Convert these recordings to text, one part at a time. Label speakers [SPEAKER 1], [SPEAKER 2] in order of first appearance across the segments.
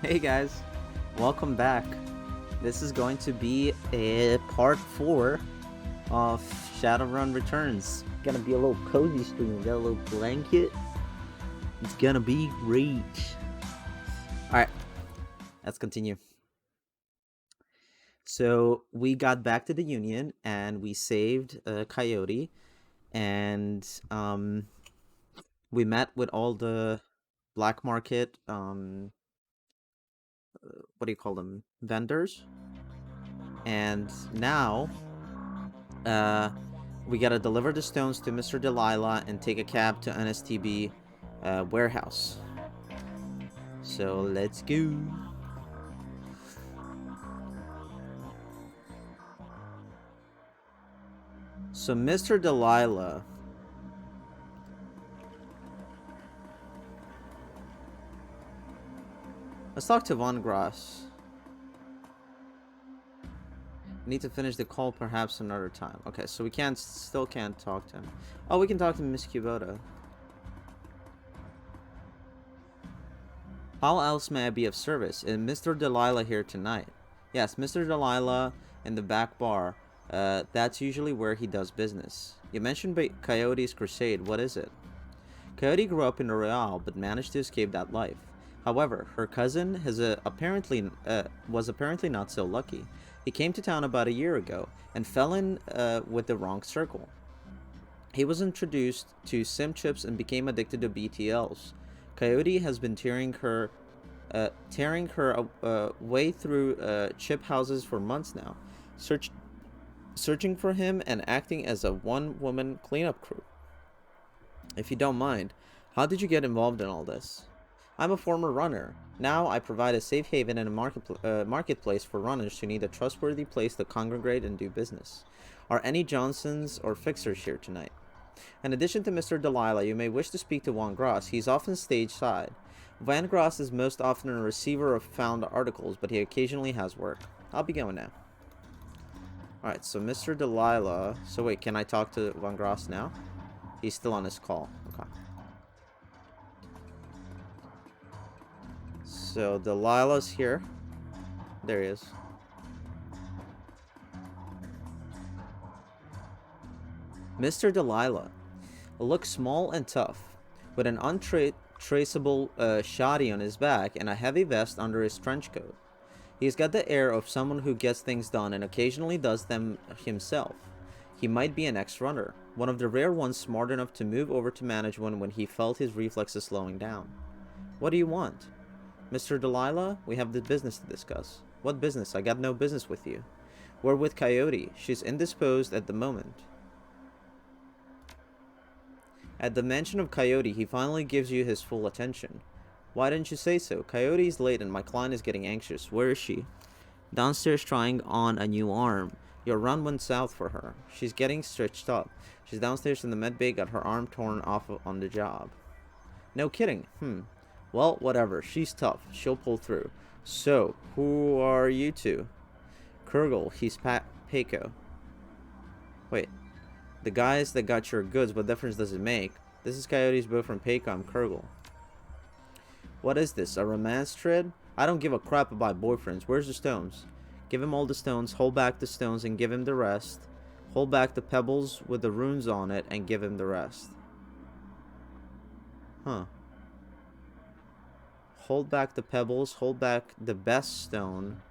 [SPEAKER 1] Hey guys, welcome back. This is going to be a part 4 of Shadowrun Returns. Gonna be a little cozy stream. Got a little blanket. It's gonna be great. Alright, let's continue. So we got back to the Union and we saved Coyote, and we met with all the black market what do you call them, vendors, and now we gotta deliver the stones to Mr. Delilah and take a cab to NSTB warehouse. So let's go. So Mr. Delilah, let's talk to Von Gross. Need to finish the call perhaps another time. Okay, so we still can't talk to him. Oh, we can talk to Miss Kubota. How else may I be of service? Is Mr. Delilah here tonight? Yes, Mr. Delilah in the back bar. That's usually where he does business. You mentioned Coyote's crusade. What is it? Coyote grew up in the Royale, but managed to escape that life. However, her cousin was apparently not so lucky. He came to town about a year ago and fell in with the wrong circle. He was introduced to sim chips and became addicted to BTLs. Coyote has been tearing her way through chip houses for months now, searching for him and acting as a one-woman cleanup crew. If you don't mind, how did you get involved in all this? I'm a former runner. Now I provide a safe haven and a marketplace for runners who need a trustworthy place to congregate and do business. Are any Johnsons or fixers here tonight? In addition to Mr. Delilah, you may wish to speak to Van Gross. He's often stage side. Van Gross is most often a receiver of found articles, but he occasionally has work. I'll be going now. Alright, so Mr. Delilah... So wait, can I talk to Van Gross now? He's still on his call. Okay. So Delilah's here. There he is. Mr. Delilah looks small and tough, with an untraceable shoddy on his back and a heavy vest under his trench coat. He's got the air of someone who gets things done and occasionally does them himself. He might be an ex-runner, one of the rare ones smart enough to move over to management when he felt his reflexes slowing down. What do you want? Mr. Delilah, we have the business to discuss. What business? I got no business with you. We're with Coyote. She's indisposed at the moment. At the mention of Coyote, he finally gives you his full attention. Why didn't you say so? Coyote's late and my client is getting anxious. Where is she? Downstairs trying on a new arm. Your run went south for her. She's getting stitched up. She's downstairs in the med bay, got her arm torn off on the job. No kidding. Well, whatever. She's tough. She'll pull through. So, who are you two? Kurgel. He's Payco. Wait. The guys that got your goods, what difference does it make? This is Coyote's boat from Payco. I'm Kurgel. What is this? A romance thread? I don't give a crap about boyfriends. Where's the stones? Give him all the stones. Hold back the stones and give him the rest. Hold back the pebbles with the runes on it and give him the rest. Huh. Hold back the pebbles, hold back the best stone,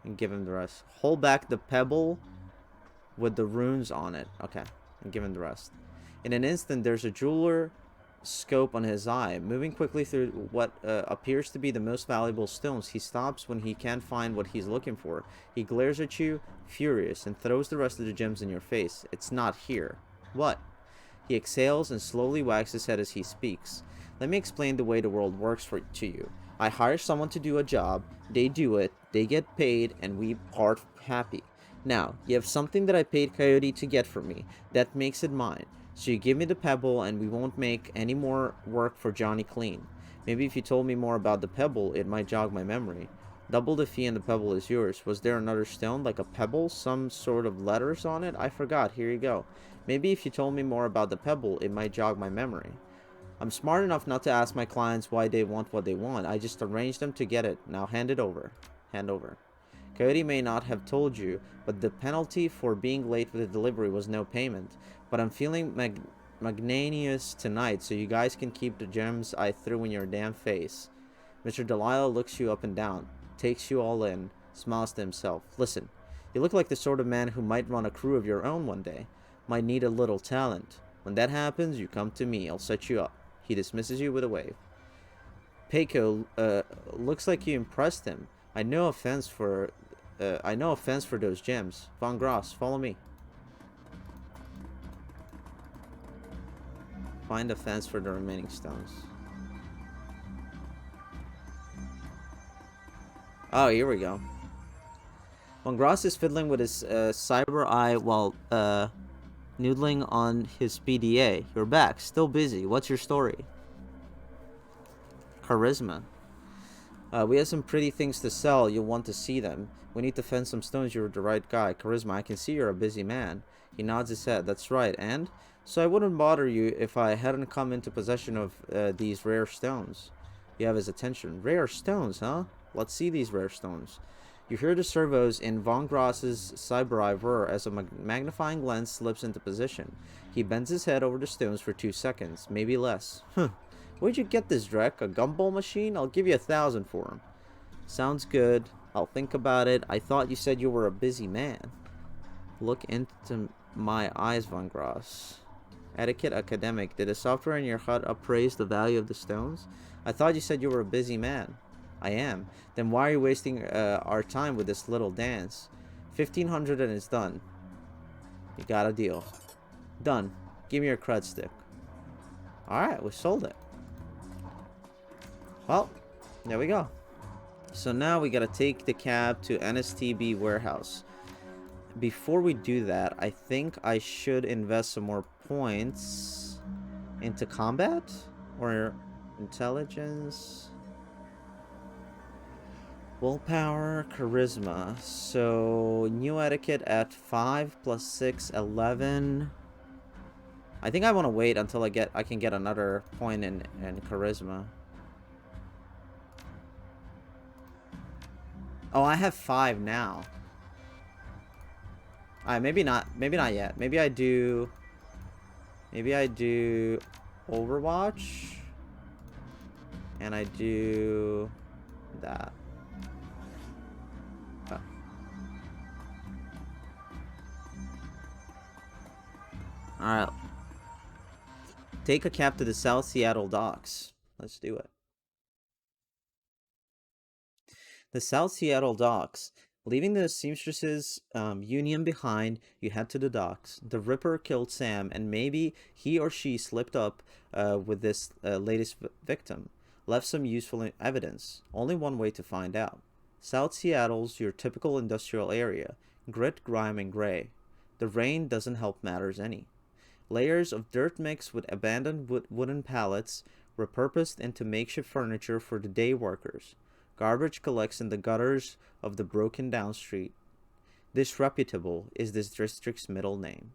[SPEAKER 1] and give him the rest. Hold back the pebble with the runes on it. Okay, and give him the rest. In an instant, there's a jeweler scope on his eye. Moving quickly through what appears to be the most valuable stones, he stops when he can't find what he's looking for. He glares at you, furious, and throws the rest of the gems in your face. It's not here. What? He exhales and slowly wags his head as he speaks. Let me explain the way the world works to you. I hire someone to do a job, they do it, they get paid, and we part happy. Now, you have something that I paid Coyote to get for me. That makes it mine. So you give me the pebble and we won't make any more work for Johnny Clean. Maybe if you told me more about the pebble, it might jog my memory. Double the fee and the pebble is yours. Was there another stone, like a pebble? Some sort of letters on it? I forgot. Here you go. Maybe if you told me more about the pebble, it might jog my memory. I'm smart enough not to ask my clients why they want what they want. I just arrange them to get it. Now hand it over. Hand over. Coyote may not have told you, but the penalty for being late with the delivery was no payment. But I'm feeling magnanimous tonight, so you guys can keep the gems I threw in your damn face. Mr. Delilah looks you up and down, takes you all in, smiles to himself. Listen, you look like the sort of man who might run a crew of your own one day. Might need a little talent. When that happens, you come to me. I'll set you up. He dismisses you with a wave. Peiko, looks like you impressed him. I no offense for those gems. Von Gross, follow me. Find a fence for the remaining stones. Oh, here we go. Von Gross is fiddling with his cyber eye while noodling on his PDA. You're back, still busy. What's your story? Charisma. We have some pretty things to sell. You'll want to see them. We need to fence some stones. You're the right guy. Charisma, I can see you're a busy man. He nods his head. That's right. And? So I wouldn't bother you if I hadn't come into possession of these rare stones. You have his attention. Rare stones, huh? Let's see these rare stones. You hear the servos in Von Gross's cyber eye whir as a magnifying lens slips into position. He bends his head over the stones for 2 seconds, maybe less. Where'd you get this, Drek? A gumball machine? I'll give you 1,000 for him. Sounds good. I'll think about it. I thought you said you were a busy man. Look into my eyes, Von Gross. Etiquette academic. Did the software in your hut appraise the value of the stones? I thought you said you were a busy man. I am. Then why are you wasting our time with this little dance? 1,500 and it's done. You got a deal. Done. Give me your crud stick. Alright, we sold it. Well, there we go. So now we gotta take the cab to NSTB warehouse. Before we do that, I think I should invest some more points into combat or intelligence. Willpower, charisma. So new etiquette at 5 plus 6, 11. I think I want to wait until I can get another point in charisma. Oh, I have 5 now. Alright, maybe not yet. Maybe I do Overwatch. And I do that. Oh. Alright. Take a cab to the South Seattle docks. Let's do it. The South Seattle docks. Leaving the Seamstresses union behind, you head to the docks. The Ripper killed Sam, and maybe he or she slipped up with this latest victim. Left some useful evidence. Only one way to find out. South Seattle's your typical industrial area. Grit, grime, and gray. The rain doesn't help matters any. Layers of dirt mixed with abandoned wooden pallets repurposed into makeshift furniture for the day workers. Garbage collects in the gutters of the broken down street. Disreputable is this district's middle name.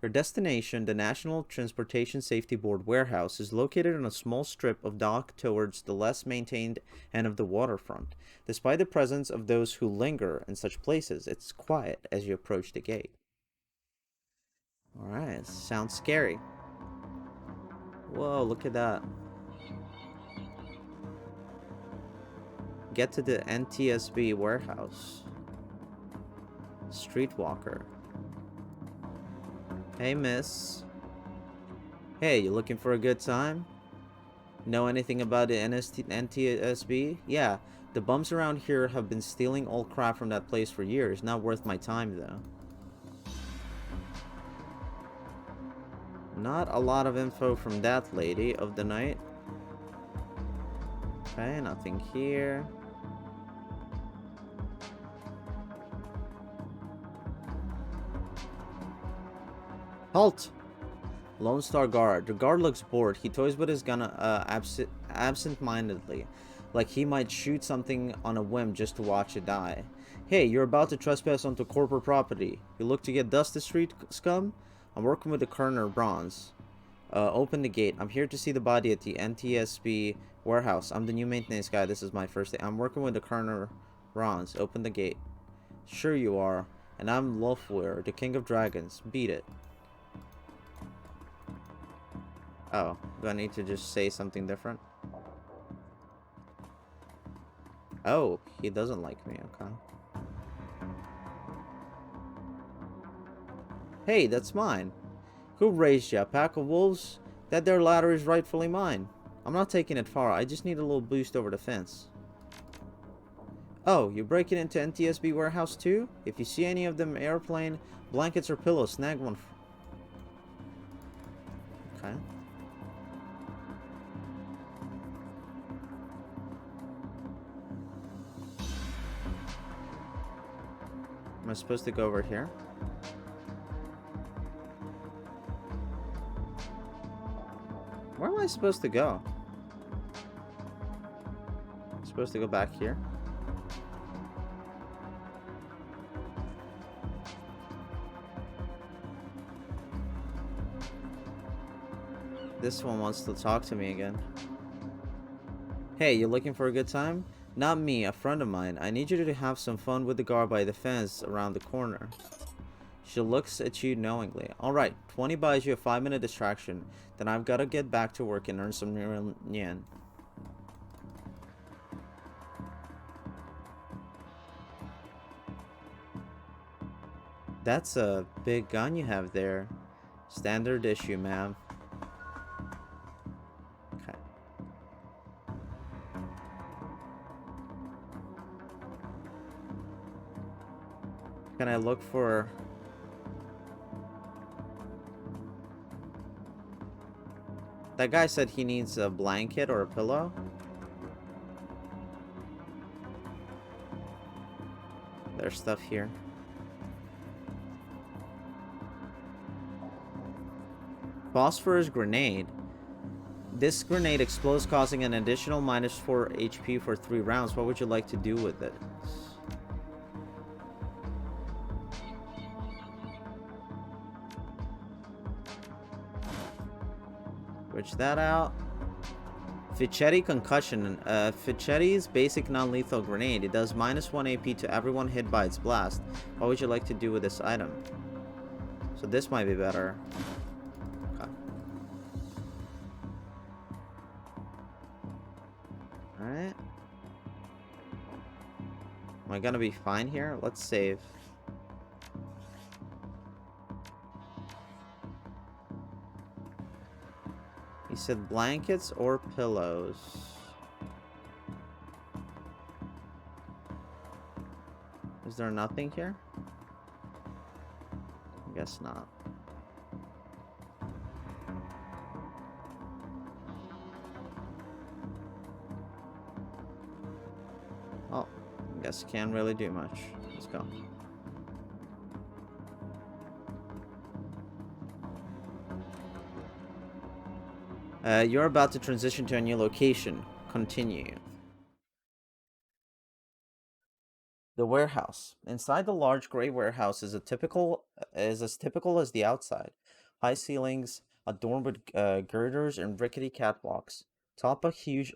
[SPEAKER 1] Your destination, the National Transportation Safety Board warehouse, is located on a small strip of dock towards the less maintained end of the waterfront. Despite the presence of those who linger in such places, it's quiet as you approach the gate. Alright, sounds scary. Whoa, look at that. Get to the NTSB warehouse. Streetwalker. Hey, miss. Hey, you looking for a good time? Know anything about the NTSB? Yeah, the bums around here have been stealing old crap from that place for years. Not worth my time, though. Not a lot of info from that lady of the night. Okay, nothing here. Halt! Lone Star Guard. The guard looks bored. He toys with his gun absent-mindedly, like he might shoot something on a whim just to watch it die. Hey, you're about to trespass onto corporate property. You look to get dust the street, scum? I'm working with the Kerner Bronze. Open the gate. I'm here to see the body at the NTSB warehouse. I'm the new maintenance guy. This is my first day. I'm working with the Colonel Rons. Open the gate. Sure you are. And I'm Lofweir, the King of Dragons. Beat it. Oh, do I need to just say something different? Oh, he doesn't like me, okay. Hey, that's mine. Who raised you? A pack of wolves? That there ladder is rightfully mine. I'm not taking it far. I just need a little boost over the fence. Oh, you're breaking into NTSB warehouse too? If you see any of them airplane, blankets or pillows, snag one. Okay. Am I supposed to go over here? Where am I supposed to go? I'm supposed to go back here? This one wants to talk to me again. Hey, you looking for a good time? Not me, a friend of mine. I need you to have some fun with the guard by the fence around the corner. She looks at you knowingly. Alright, 20 buys you a 5-minute distraction. Then I've got to get back to work and earn some real yen. That's a big gun you have there. Standard issue, ma'am. Okay. Can I look for... That guy said he needs a blanket or a pillow. There's stuff here. Phosphorus grenade. This grenade explodes, causing an additional -4 HP for 3 rounds. What would you like to do with it? Switch that out. Fichetti concussion. Fichetti's basic non-lethal grenade. It does -1 AP to everyone hit by its blast. What would you like to do with this item? So this might be better. Okay. Alright. Am I gonna be fine here? Let's save. He said blankets or pillows. Is there nothing here? I guess not. Oh, I guess can't really do much. Let's go. You're about to transition to a new location. Continue. The warehouse. Inside the large gray warehouse is as typical as the outside. High ceilings, adorned with girders and rickety catwalks. Top a huge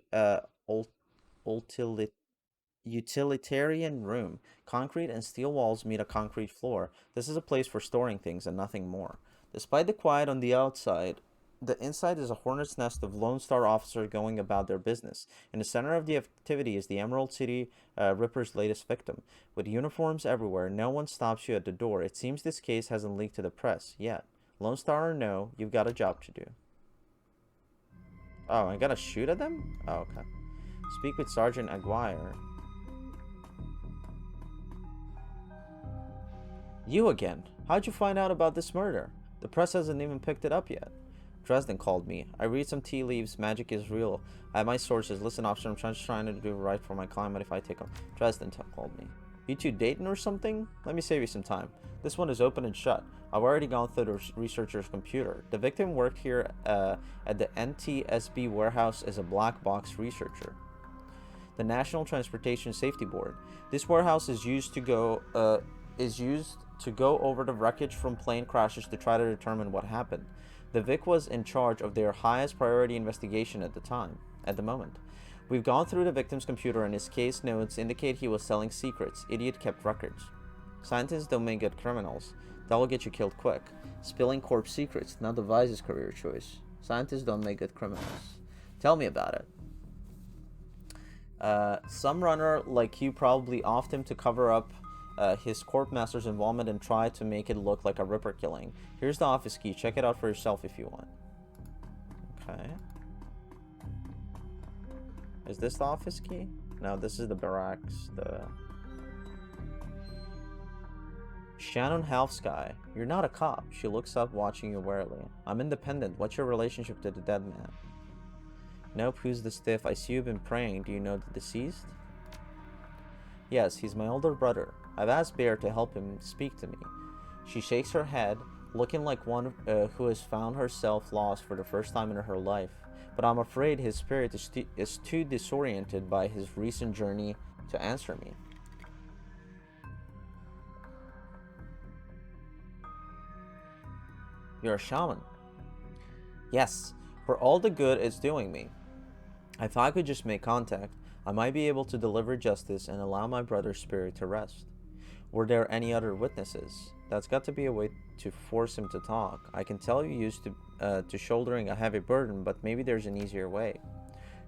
[SPEAKER 1] utilitarian room. Concrete and steel walls meet a concrete floor. This is a place for storing things and nothing more. Despite the quiet on the outside, the inside is a hornet's nest of Lone Star officers going about their business. In the center of the activity is the Emerald City Ripper's latest victim. With uniforms everywhere, no one stops you at the door. It seems this case hasn't leaked to the press yet. Lone Star or no, you've got a job to do. Oh, I gotta shoot at them? Oh, okay. Speak with Sergeant Aguirre. You again? How'd you find out about this murder? The press hasn't even picked it up yet. Dresden called me. I read some tea leaves. Magic is real. I have my sources. Listen, officer, I'm just trying to do right for my client if I take him. Dresden called me. You two dating or something? Let me save you some time. This one is open and shut. I've already gone through the researcher's computer. The victim worked here at the NTSB warehouse as a black box researcher. The National Transportation Safety Board. This warehouse is used to go over the wreckage from plane crashes to try to determine what happened. The Vic was in charge of their highest priority investigation at the moment. We've gone through the victim's computer and his case notes indicate he was selling secrets. Idiot kept records. Scientists don't make good criminals. That will get you killed quick. Spilling corpse secrets, not the wisest career choice. Scientists don't make good criminals. Tell me about it. Some runner like you probably offed him to cover up his corp master's involvement and try to make it look like a Ripper killing. Here's the office key. Check it out for yourself if you want. Okay. Is this the office key? No, this is the barracks. Shannon Halfsky. You're not a cop. She looks up, watching you warily. I'm independent. What's your relationship to the dead man? Nope, who's the stiff? I see you've been praying. Do you know the deceased? Yes, he's my older brother. I've asked Bear to help him speak to me. She shakes her head, looking like one who has found herself lost for the first time in her life. But I'm afraid his spirit is too disoriented by his recent journey to answer me. You're a shaman. Yes, for all the good it's doing me. If I could just make contact, I might be able to deliver justice and allow my brother's spirit to rest. Were there any other witnesses? That's got to be a way to force him to talk. I can tell you're used to shouldering a heavy burden, but maybe there's an easier way.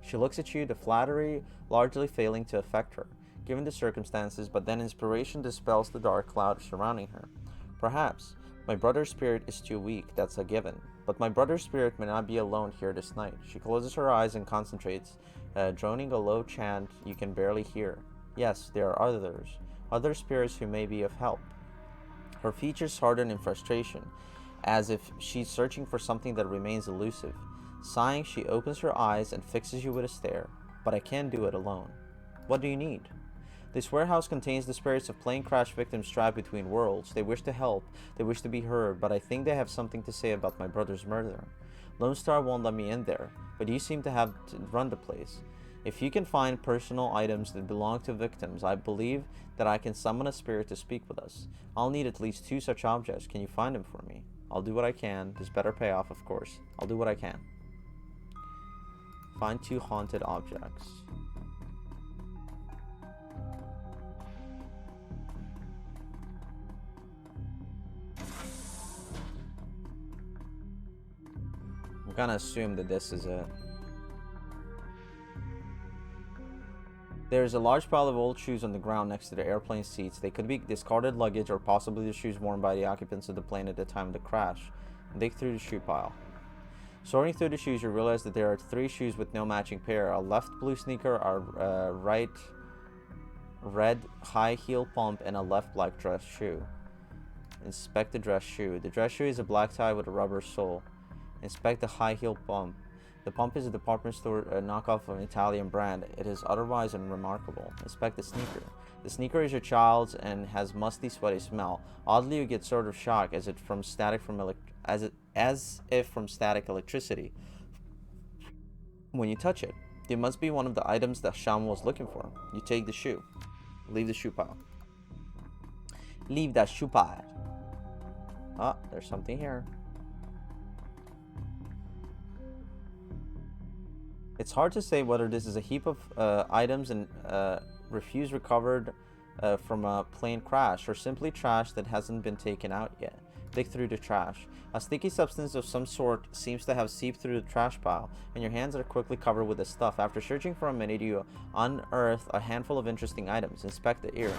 [SPEAKER 1] She looks at you, the flattery largely failing to affect her, given the circumstances, but then inspiration dispels the dark cloud surrounding her. Perhaps. My brother's spirit is too weak, that's a given. But my brother's spirit may not be alone here this night. She closes her eyes and concentrates, droning a low chant you can barely hear. Yes, there are others. Other spirits who may be of help. Her features harden in frustration, as if she's searching for something that remains elusive. Sighing, she opens her eyes and fixes you with a stare. But I can't do it alone. What do you need? This warehouse contains the spirits of plane crash victims trapped between worlds. They wish to help, they wish to be heard, but I think they have something to say about my brother's murder. Lone Star won't let me in there, but you seem to have to run the place. If you can find personal items that belong to victims, I believe that I can summon a spirit to speak with us. I'll need at least 2 such objects. Can you find them for me? I'll do what I can. There's better payoff, of course. I'll do what I can. Find 2 haunted objects. I'm gonna assume that this is it. There's a large pile of old shoes on the ground next to the airplane seats. They could be discarded luggage or possibly the shoes worn by the occupants of the plane at the time of the crash. Dig through the shoe pile. Sorting through the shoes, you realize that there are 3 shoes with no matching pair. A left blue sneaker, a right red high heel pump, and a left black dress shoe. Inspect the dress shoe. The dress shoe is a black tie with a rubber sole. Inspect the high heel pump. The pump is a department store knockoff of an Italian brand. It is otherwise unremarkable. Inspect the sneaker. The sneaker is your child's and has musty, sweaty smell. Oddly, you get sort of shocked as if from static electricity when you touch it. It must be one of the items that Shaman was looking for. You take the shoe. Leave the shoe pile. Leave that shoe pile. Ah, there's something here. It's hard to say whether this is a heap of items and refuse recovered from a plane crash or simply trash that hasn't been taken out yet. Dig through the trash. A sticky substance of some sort seems to have seeped through the trash pile, and your hands are quickly covered with the stuff. After searching for a minute, you unearth a handful of interesting items. Inspect the earring.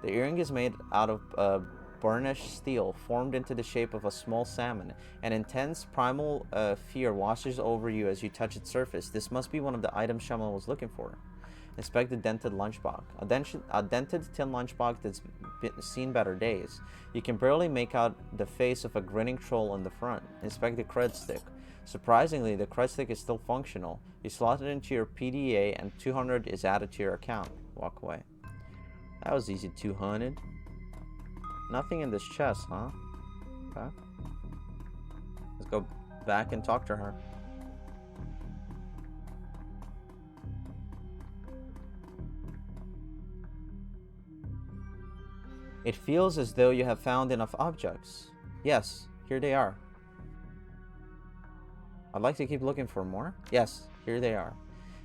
[SPEAKER 1] The earring is made out of burnished steel, formed into the shape of a small salmon. An intense primal fear washes over you as you touch its surface. This must be one of the items Shaman was looking for. Inspect the dented lunchbox. A dented tin lunchbox that's seen better days. You can barely make out the face of a grinning troll on the front. Inspect the cred stick. Surprisingly, the cred stick is still functional. You slot it into your PDA and 200 is added to your account. Walk away. That was easy, 200. Nothing in this chest, huh? Okay. Let's go back and talk to her. It feels as though you have found enough objects. Yes, here they are. I'd like to keep looking for more. Yes, here they are.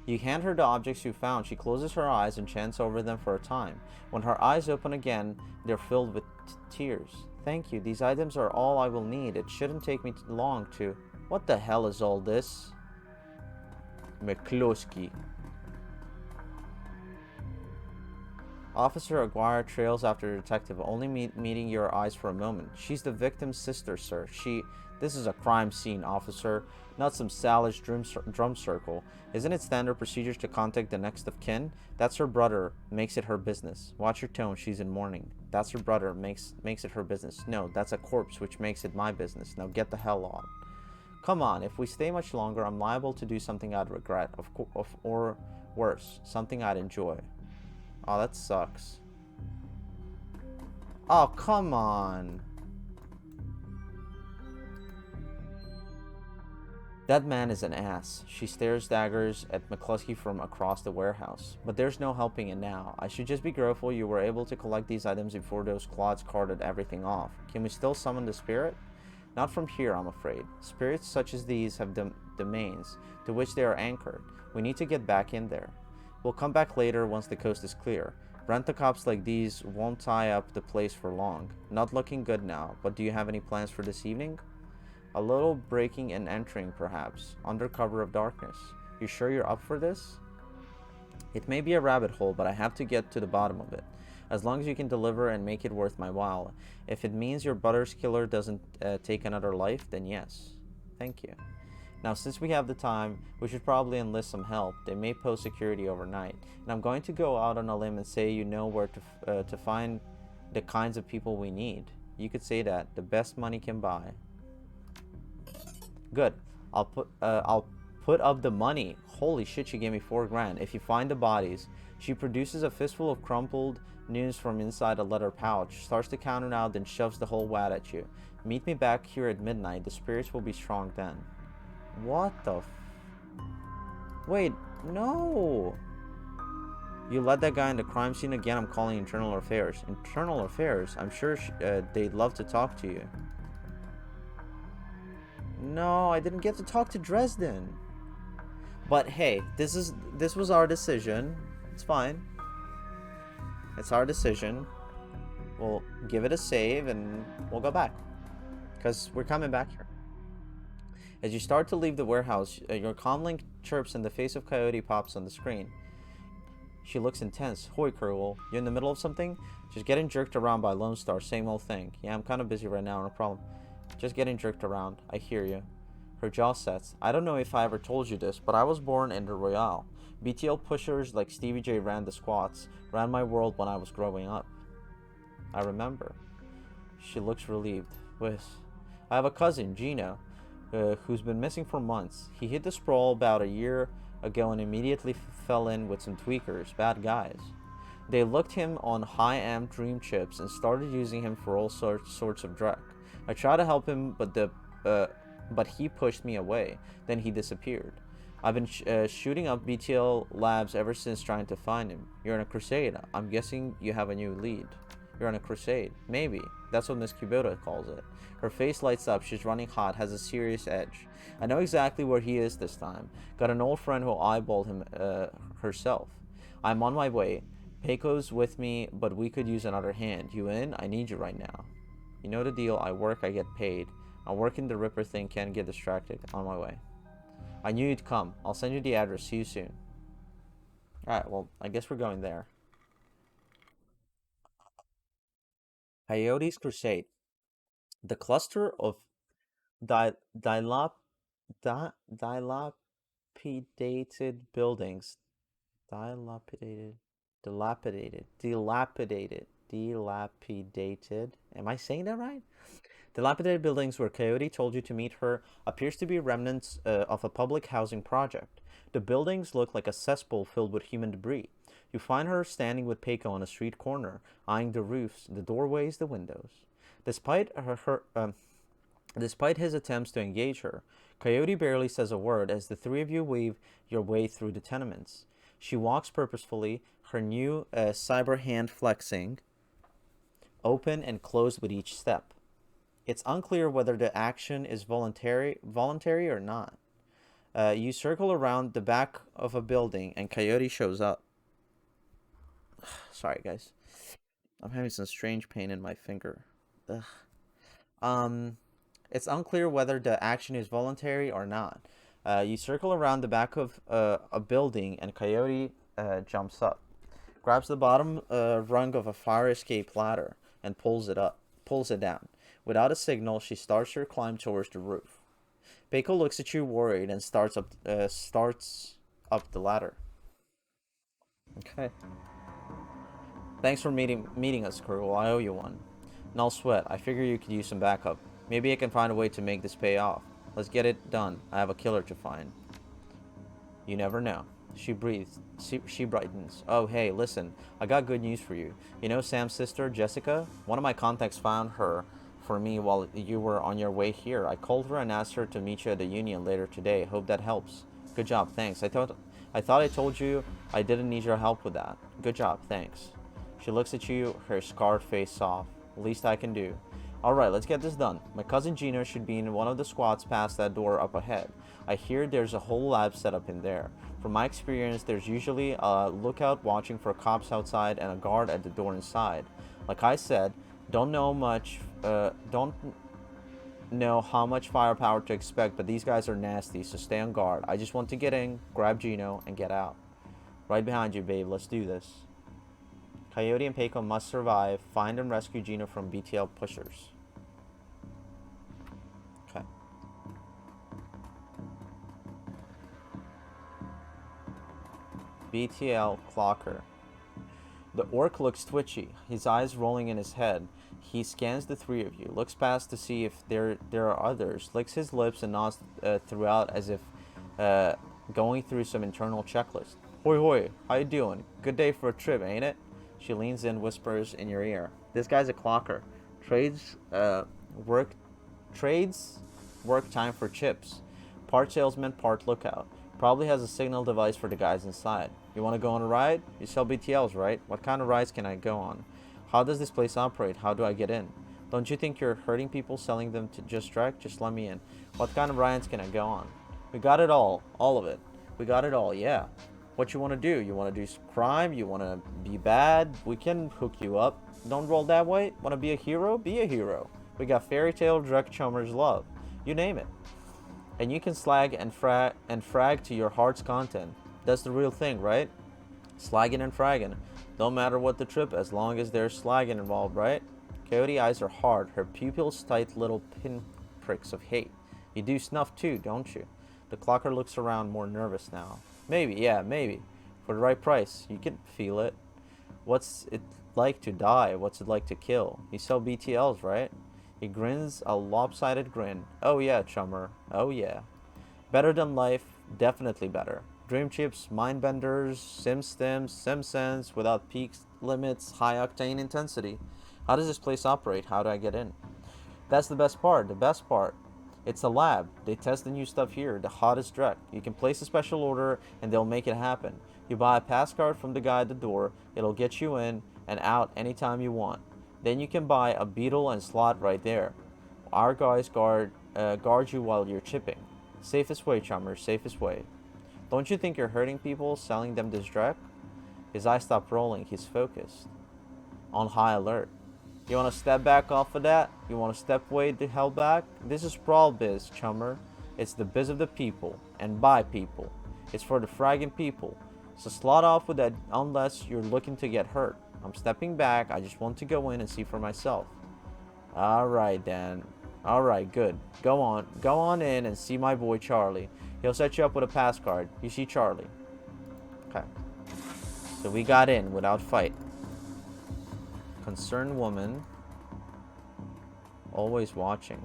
[SPEAKER 1] You hand her the objects you found. She closes her eyes and chants over them for a time. When her eyes open again, they're filled with tears. Thank you. These items are all I will need. It shouldn't take me long to... What the hell is all this? McCloskey. Officer Aguirre trails after the detective, only meeting your eyes for a moment. She's the victim's sister, sir. This is a crime scene, officer, not some salvage drum circle. Isn't it standard procedures to contact the next of kin? That's her brother, makes it her business. Watch your tone, she's in mourning. That's her brother, makes it her business. No, that's a corpse, which makes it my business. Now get the hell on. Come on, if we stay much longer, I'm liable to do something I'd regret, or worse, something I'd enjoy. Oh, that sucks. Oh, come on. That man is an ass. She stares daggers at McCluskey from across the warehouse. But there's no helping it now. I should just be grateful you were able to collect these items before those clods carted everything off. Can we still summon the spirit? Not from here, I'm afraid. Spirits such as these have domains to which they are anchored. We need to get back in there. We'll come back later once the coast is clear. Rent-a-cops like these won't tie up the place for long. Not looking good now, but do you have any plans for this evening? A little breaking and entering, perhaps, under cover of darkness. You sure you're up for this? It may be a rabbit hole, but I have to get to the bottom of it. As long as you can deliver and make it worth my while. If it means your brother's killer doesn't take another life, then yes. Thank you. Now, since we have the time, we should probably enlist some help. They may post security overnight. And I'm going to go out on a limb and say you know where to find the kinds of people we need. You could say that. The best money can buy. Good. I'll put up the money. Holy shit, she gave me $4 grand. If you find the bodies. She produces a fistful of crumpled news from inside a leather pouch, starts to count it out, then shoves the whole wad at you. Meet me back here at midnight. The spirits will be strong then. What the Wait, no. You let that guy in the crime scene again? I'm calling internal affairs. Internal affairs? I'm sure they'd love to talk to you. No, I didn't get to talk to Dresden. But hey, this was our decision. It's fine. It's our decision. We'll give it a save and we'll go back. Because we're coming back here. As you start to leave the warehouse, your comlink chirps and the face of Coyote pops on the screen. She looks intense. Hoy, Curl, you in the middle of something? Just getting jerked around by Lone Star. Same old thing. Yeah, I'm kind of busy right now, no problem. Just getting jerked around. I hear you. Her jaw sets. I don't know if I ever told you this, but I was born in the Royale. BTL pushers like Stevie J ran the squats, ran my world when I was growing up. I remember. She looks relieved. Whiz. I have a cousin, Gino, who's been missing for months. He hit the sprawl about a year ago and immediately fell in with some tweakers, bad guys. They looked him on high-amp dream chips and started using him for all sorts of drug. I tried to help him, but he pushed me away. Then he disappeared. I've been shooting up BTL labs ever since trying to find him. You're on a crusade. I'm guessing you have a new lead. You're on a crusade. Maybe. That's what Miss Kubota calls it. Her face lights up. She's running hot, has a serious edge. I know exactly where he is this time. Got an old friend who eyeballed him herself. I'm on my way. Peiko's with me, but we could use another hand. You in? I need you right now. You know the deal. I work, I get paid. I'm working the Ripper thing, can't get distracted. On my way. I knew you'd come. I'll send you the address. See you soon. Alright, well, I guess we're going there. Coyote's Crusade. The cluster of dilapidated buildings. Dilapidated. Am I saying that right? Dilapidated buildings where Coyote told you to meet her appears to be remnants of a public housing project. The buildings look like a cesspool filled with human debris. You find her standing with Peiko on a street corner, eyeing the roofs, the doorways, the windows. Despite his attempts to engage her, Coyote barely says a word as the three of you weave your way through the tenements. She walks purposefully, her new cyber hand flexing, open and closed with each step. It's unclear whether the action is voluntary or not. You circle around the back of a building, and Coyote shows up. Sorry, guys. I'm having some strange pain in my finger. Ugh. Um, it's unclear whether the action is voluntary or not. You circle around the back of a building, and Coyote jumps up, grabs the bottom rung of a fire escape ladder, and pulls it down. Without a signal, she starts her climb towards the roof. Peiko looks at you worried and starts up the ladder. Okay. Thanks for meeting us, Kurgle. I owe you one. No sweat. I figure you could use some backup. Maybe I can find a way to make this pay off. Let's get it done. I have a killer to find. You never know. She breathes. She brightens. Oh, hey, listen. I got good news for you. You know Sam's sister, Jessica? One of my contacts found her for me while you were on your way here. I called her and asked her to meet you at the Union later today. Hope that helps. Good job, thanks. I thought I told you I didn't need your help with that. Good job, thanks. She looks at you, her scarred face soft. Least I can do. Alright, let's get this done. My cousin Gino should be in one of the squads past that door up ahead. I hear there's a whole lab set up in there. From my experience, there's usually a lookout watching for cops outside and a guard at the door inside. Like I said, don't know how much firepower to expect, but these guys are nasty, so stay on guard. I just want to get in, grab Gino, and get out. Right behind you, babe. Let's do this. Coyote and Peiko must survive. Find and rescue Gino from BTL pushers. Okay. BTL Clocker. The orc looks twitchy, his eyes rolling in his head. He scans the three of you, looks past to see if there are others, licks his lips and nods throughout as if going through some internal checklist. Hoi hoi, how you doing? Good day for a trip, ain't it? She leans in, whispers in your ear. This guy's a clocker. Trades work time for chips. Part salesman, part lookout. Probably has a signal device for the guys inside. You want to go on a ride? You sell BTLs, right? What kind of rides can I go on? How does this place operate? How do I get in? Don't you think you're hurting people selling them to just strike? Just let me in. What kind of rides can I go on? We got it all of it. We got it all, yeah. What you want to do? You want to do crime? You want to be bad? We can hook you up. Don't roll that way? Want to be a hero? Be a hero. We got fairy tale, drug chummers, love. You name it. And you can slag and frag to your heart's content. That's the real thing, right? Slagging and fragging. Don't matter what the trip, as long as there's slagging involved, right? Coyote eyes are hard, her pupils tight little pinpricks of hate. You do snuff too, don't you? The clocker looks around, more nervous now. Maybe, yeah, maybe. For the right price, you can feel it. What's it like to die? What's it like to kill? You sell BTLs, right? He grins a lopsided grin. Oh yeah, chummer. Oh yeah. Better than life. Definitely better. Dream chips, mind benders, sim stems, sim sense, without peaks, limits, high octane intensity. How does this place operate? How do I get in? That's the best part. The best part. It's a lab. They test the new stuff here, the hottest drug. You can place a special order and they'll make it happen. You buy a pass card from the guy at the door. It'll get you in and out anytime you want. Then you can buy a beetle and slot right there. Our guys guard you while you're chipping. Safest way, chummer, safest way. Don't you think you're hurting people selling them this drug? His eyes stop rolling. He's focused. On high alert. You want to step back off of that? You want to step way the hell back? This is Sprawl Biz, chummer. It's the biz of the people, and by people. It's for the fragging people. So slot off with that unless you're looking to get hurt. I'm stepping back. I just want to go in and see for myself. Alright, Dan. Alright, good. Go on in and see my boy Charlie. He'll set you up with a pass card. You see Charlie. Okay. So we got in without fight. Concerned woman. Always watching.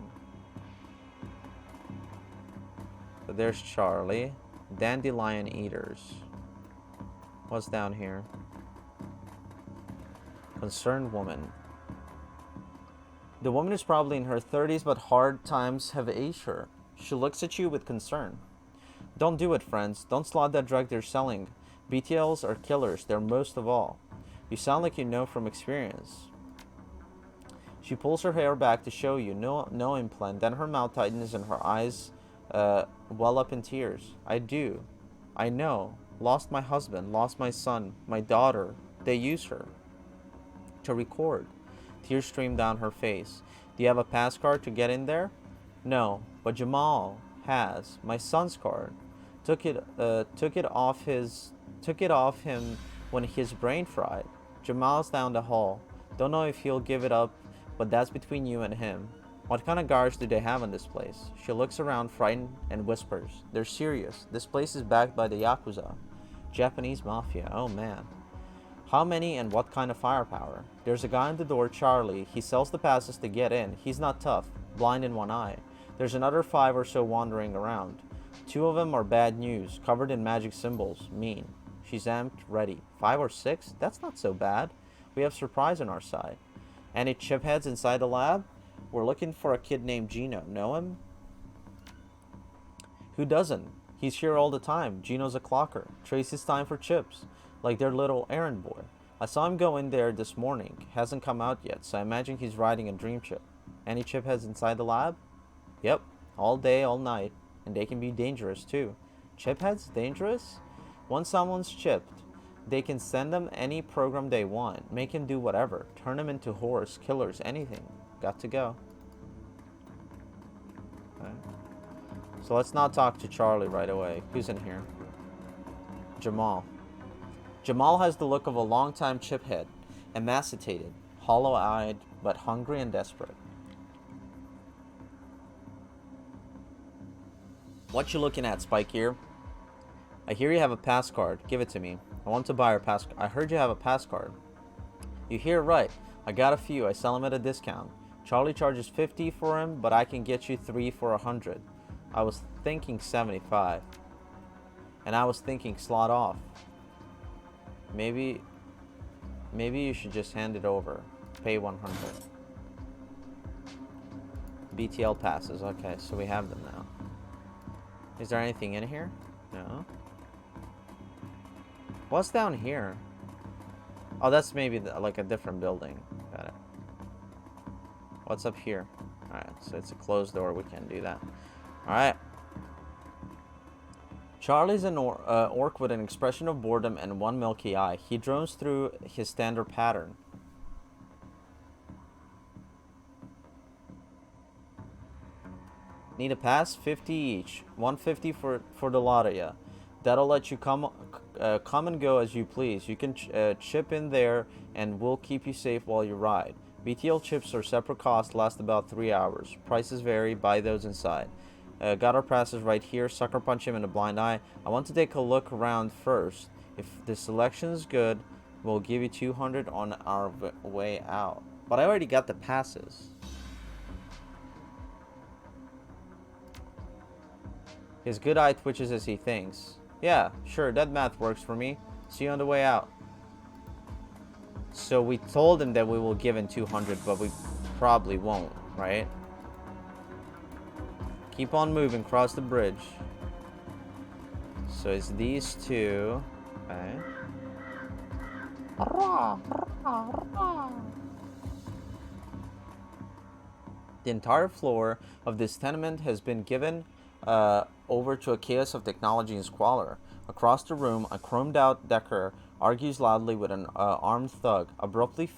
[SPEAKER 1] So there's Charlie. Dandelion eaters. What's down here? Concerned woman. The woman is probably in her 30s, but hard times have aged her. She looks at you with concern. Don't do it, friends. Don't slot that drug they're selling. BTLs are killers. They're most of all. You sound like you know from experience. She pulls her hair back to show you. No implant. Then her mouth tightens and her eyes well up in tears. I do. I know. Lost my husband, lost my son, my daughter. They use her to record. Tears streamed down her face. Do you have a pass card to get in there? No, but Jamal has. My son's card. Took it off him when his brain fried. Jamal's down the hall. Don't know if he'll give it up, but that's between you and him. What kind of guards do they have in this place? She looks around, frightened, and whispers. They're serious. This place is backed by the Yakuza. Japanese mafia. Oh man. How many and what kind of firepower? There's a guy on the door, Charlie. He sells the passes to get in. He's not tough. Blind in one eye. There's another 5 or so wandering around. 2 of them are bad news, covered in magic symbols. Mean. She's amped, ready. 5 or 6? That's not so bad. We have surprise on our side. Any chipheads inside the lab? We're looking for a kid named Gino. Know him? Who doesn't? He's here all the time. Gino's a clocker. Trades his time for chips. Like their little errand boy. I saw him go in there this morning. Hasn't come out yet, so I imagine he's riding a dream chip. Any chipheads inside the lab? Yep. All day, all night. And they can be dangerous too. Chipheads? Dangerous? Once someone's chipped, they can send them any program they want. Make him do whatever. Turn them into whores, killers, anything. Got to go. Okay. So let's not talk to Charlie right away. Who's in here? Jamal. Jamal has the look of a long-time chiphead. Emaciated, hollow-eyed, but hungry and desperate. What you looking at, Spike here? I hear you have a pass card. Give it to me. I want to buy your pass. I heard you have a pass card. You hear right. I got a few. I sell them at a discount. Charlie charges 50 for him, but I can get you 3 for 100. I was thinking 75. And I was thinking slot off. Maybe you should just hand it over. Pay 100. BTL passes. Okay, so we have them now. Is there anything in here? No. What's down here? Oh, that's maybe like a different building. Got it. What's up here? Alright, so it's a closed door. We can't do that. Alright. Charlie's an orc with an expression of boredom and one milky eye. He drones through his standard pattern. Need a pass? 50 each. 150 for the lot of ya. That'll let you come and go as you please. You can chip in there and we'll keep you safe while you ride. BTL chips are separate cost, last about 3 hours. Prices vary, buy those inside. Got our passes right here. Sucker punch him in a blind eye. I want to take a look around first. If the selection's good, we'll give you 200 on our way out. But I already got the passes. His good eye twitches as he thinks. Yeah, sure, that math works for me. See you on the way out. So we told him that we will give him 200, but we probably won't, right? Keep on moving, cross the bridge. So it's these two. Okay. The entire floor of this tenement has been given over to a chaos of technology and squalor. Across the room, a chromed-out decker argues loudly with an armed thug, abruptly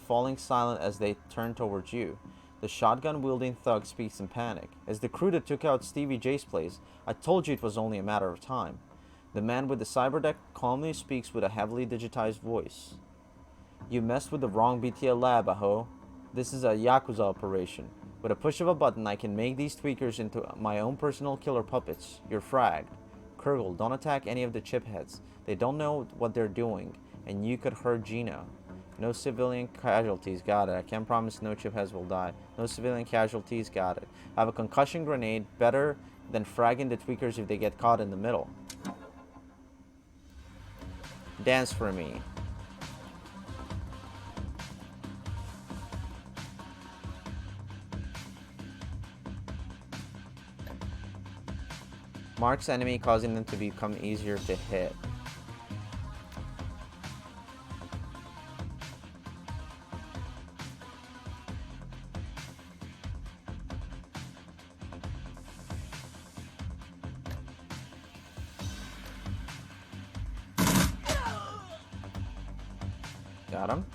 [SPEAKER 1] falling silent as they turn towards you. The shotgun-wielding thug speaks in panic. As the crew that took out Stevie J's place, I told you it was only a matter of time. The man with the cyberdeck calmly speaks with a heavily digitized voice. You messed with the wrong BTL lab, aho. This is a Yakuza operation. With a push of a button, I can make these tweakers into my own personal killer puppets. You're fragged. Kurgle, don't attack any of the chipheads. They don't know what they're doing, and you could hurt Gino. No civilian casualties, got it. I can't promise no chipheads will die. No civilian casualties, got it. I have a concussion grenade, better than fragging the tweakers if they get caught in the middle. Dance for me. Marks enemy, causing them to become easier to hit. Got him.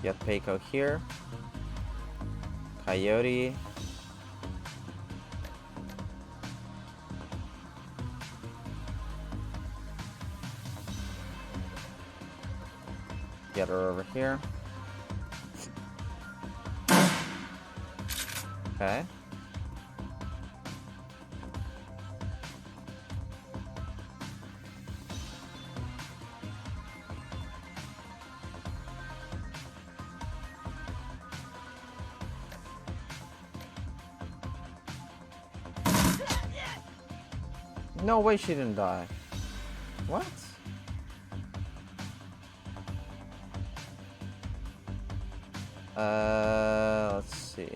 [SPEAKER 1] Get Peiko here. Coyote. Get her over here. Okay. No way she didn't die. What? Let's see.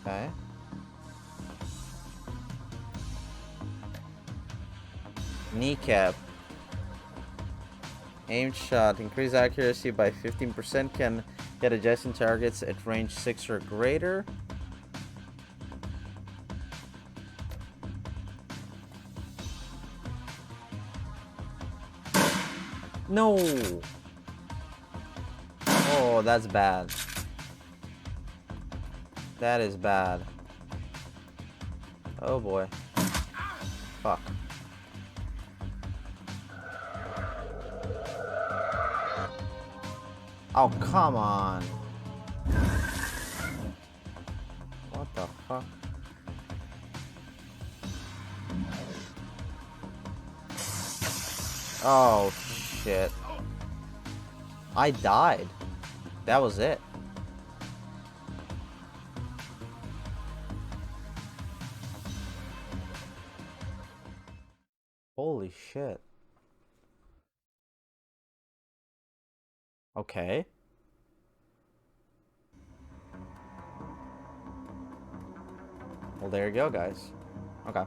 [SPEAKER 1] Okay. Kneecap. Aimed shot. Increase accuracy by 15%. Can get adjacent targets at range 6 or greater. No! Oh, that's bad. That is bad. Oh boy. Fuck. Oh, come on. What the fuck? Oh, shit. I died. That was it. Holy shit. Okay. Well, there you go, guys. Okay.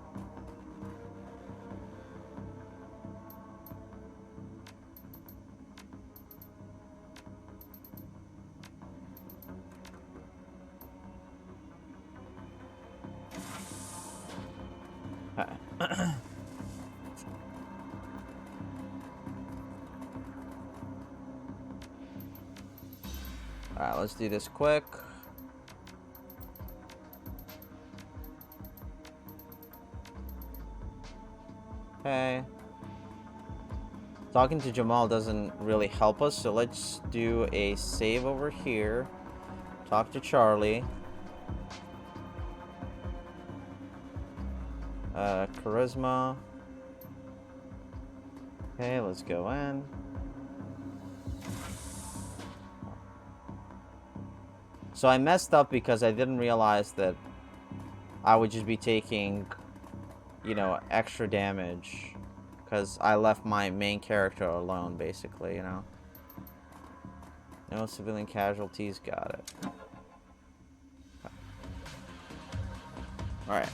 [SPEAKER 1] Alright, let's do this quick. Okay. Talking to Jamal doesn't really help us, so let's do a save over here. Talk to Charlie. Charisma. Okay, let's go in. So I messed up because I didn't realize that I would just be taking, you know, extra damage. Because I left my main character alone, basically, you know. No civilian casualties, got it. Alright.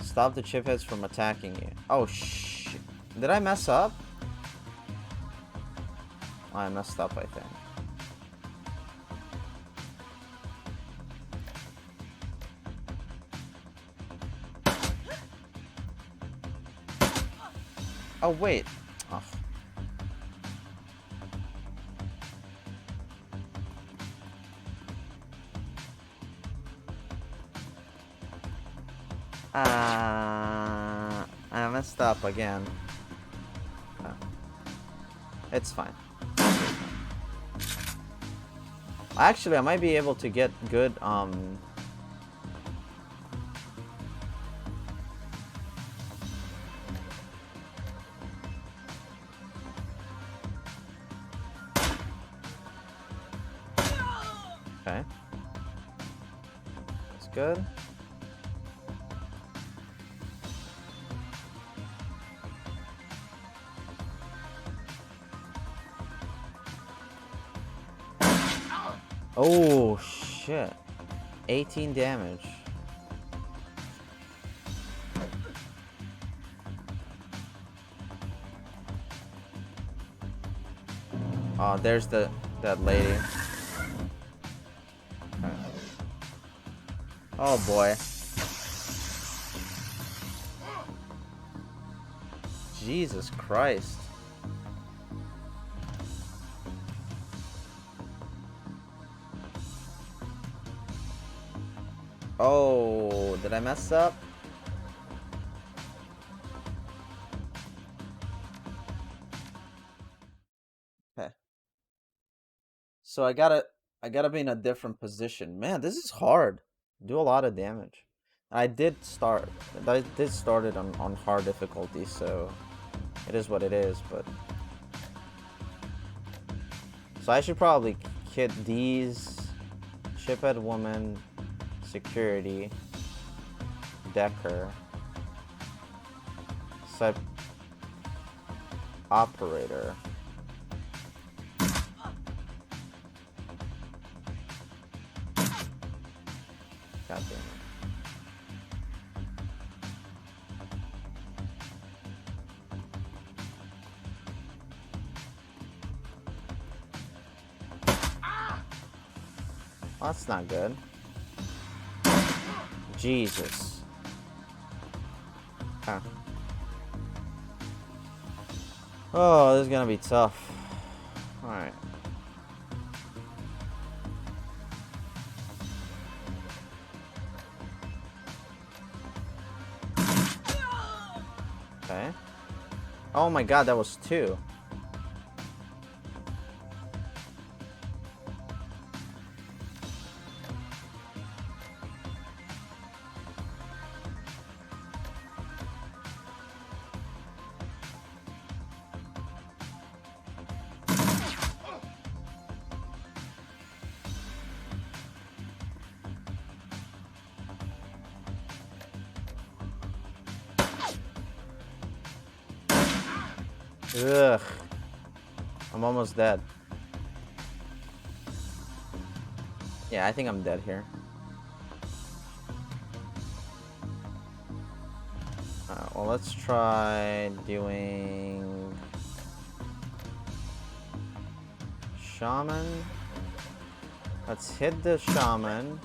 [SPEAKER 1] Stop the chipheads from attacking you. Oh, shit. Did I mess up? Oh, I messed up, I think. Oh, wait. Oh. I messed up again. Oh. It's fine. Actually, I might be able to get good, Okay. That's good. Oh, shit. 18 damage. Oh, there's that lady. Okay. Oh, boy. Jesus Christ. Oh, did I mess up? Okay. So I gotta be in a different position. Man, this is hard. Do a lot of damage. I did start it on hard difficulty, so it is what it is, but so I should probably hit these shiphead woman, security, decker, site operator. God damn it. Well, that's not good. Jesus. Huh. Oh, this is gonna be tough. Alright. Okay. Oh my god, that was 2. Ugh. I'm almost dead. Yeah, I think I'm dead here. Well, let's try doing shaman. Let's hit the shaman.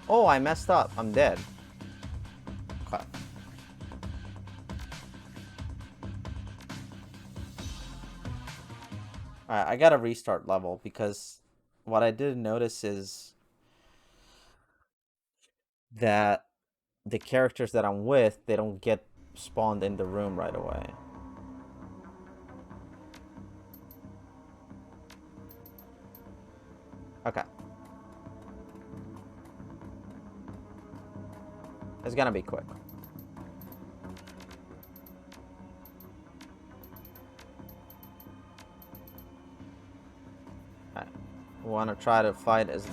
[SPEAKER 1] Oh, I messed up. I'm dead. Okay. Alright, I gotta restart level because what I didn't notice is that the characters that I'm with, they don't get spawned in the room right away. Okay. It's gonna be quick. Alright. We want to try to fight as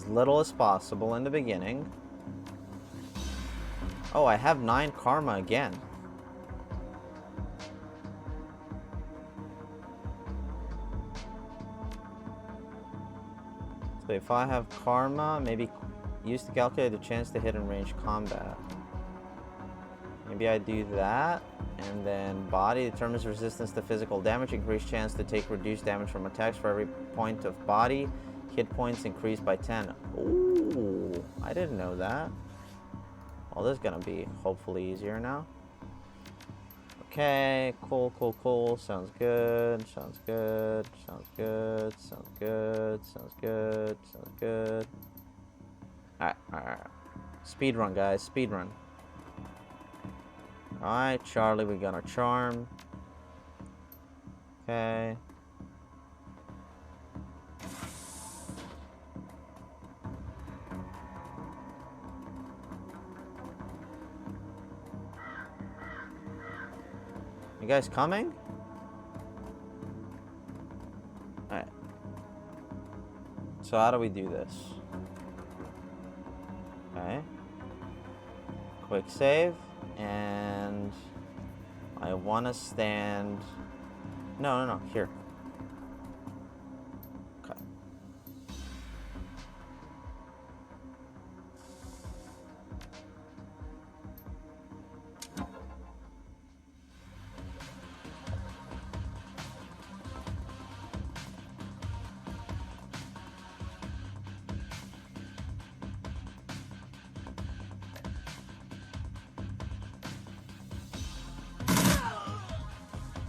[SPEAKER 1] little as possible in the beginning. Oh, I have 9 karma again. So if I have karma, maybe use to calculate the chance to hit in range combat. Maybe I do that. And then body determines resistance to physical damage. Increased chance to take reduced damage from attacks for every point of body. Hit points increased by 10. Ooh, I didn't know that. Well, this is gonna be hopefully easier now. Okay, cool, cool, cool. Sounds good, sounds good, sounds good, sounds good, sounds good, sounds good. Alright, alright. Speed run, guys, speed run. Alright, Charlie, we got a charm. Okay. You guys coming? Alright. So how do we do this? Okay. Quick save. And I want to stand... No, here.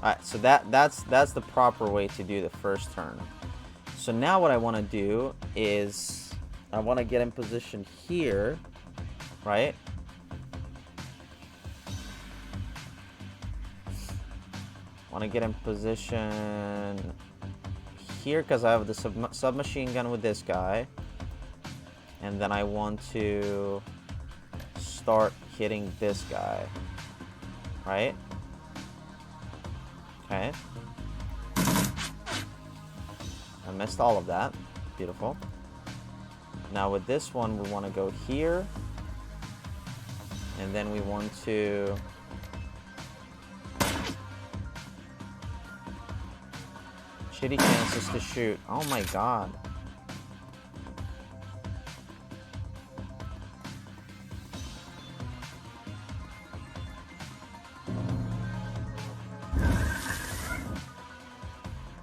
[SPEAKER 1] Alright, so that's the proper way to do the first turn. So now what I want to do is I want to get in position here, right? Want to get in position here because I have the submachine gun with this guy. And then I want to start hitting this guy, right? Okay. I missed all of that. Beautiful. Now with this one, we want to go here. And then we want to... shitty chances to shoot. Oh my god.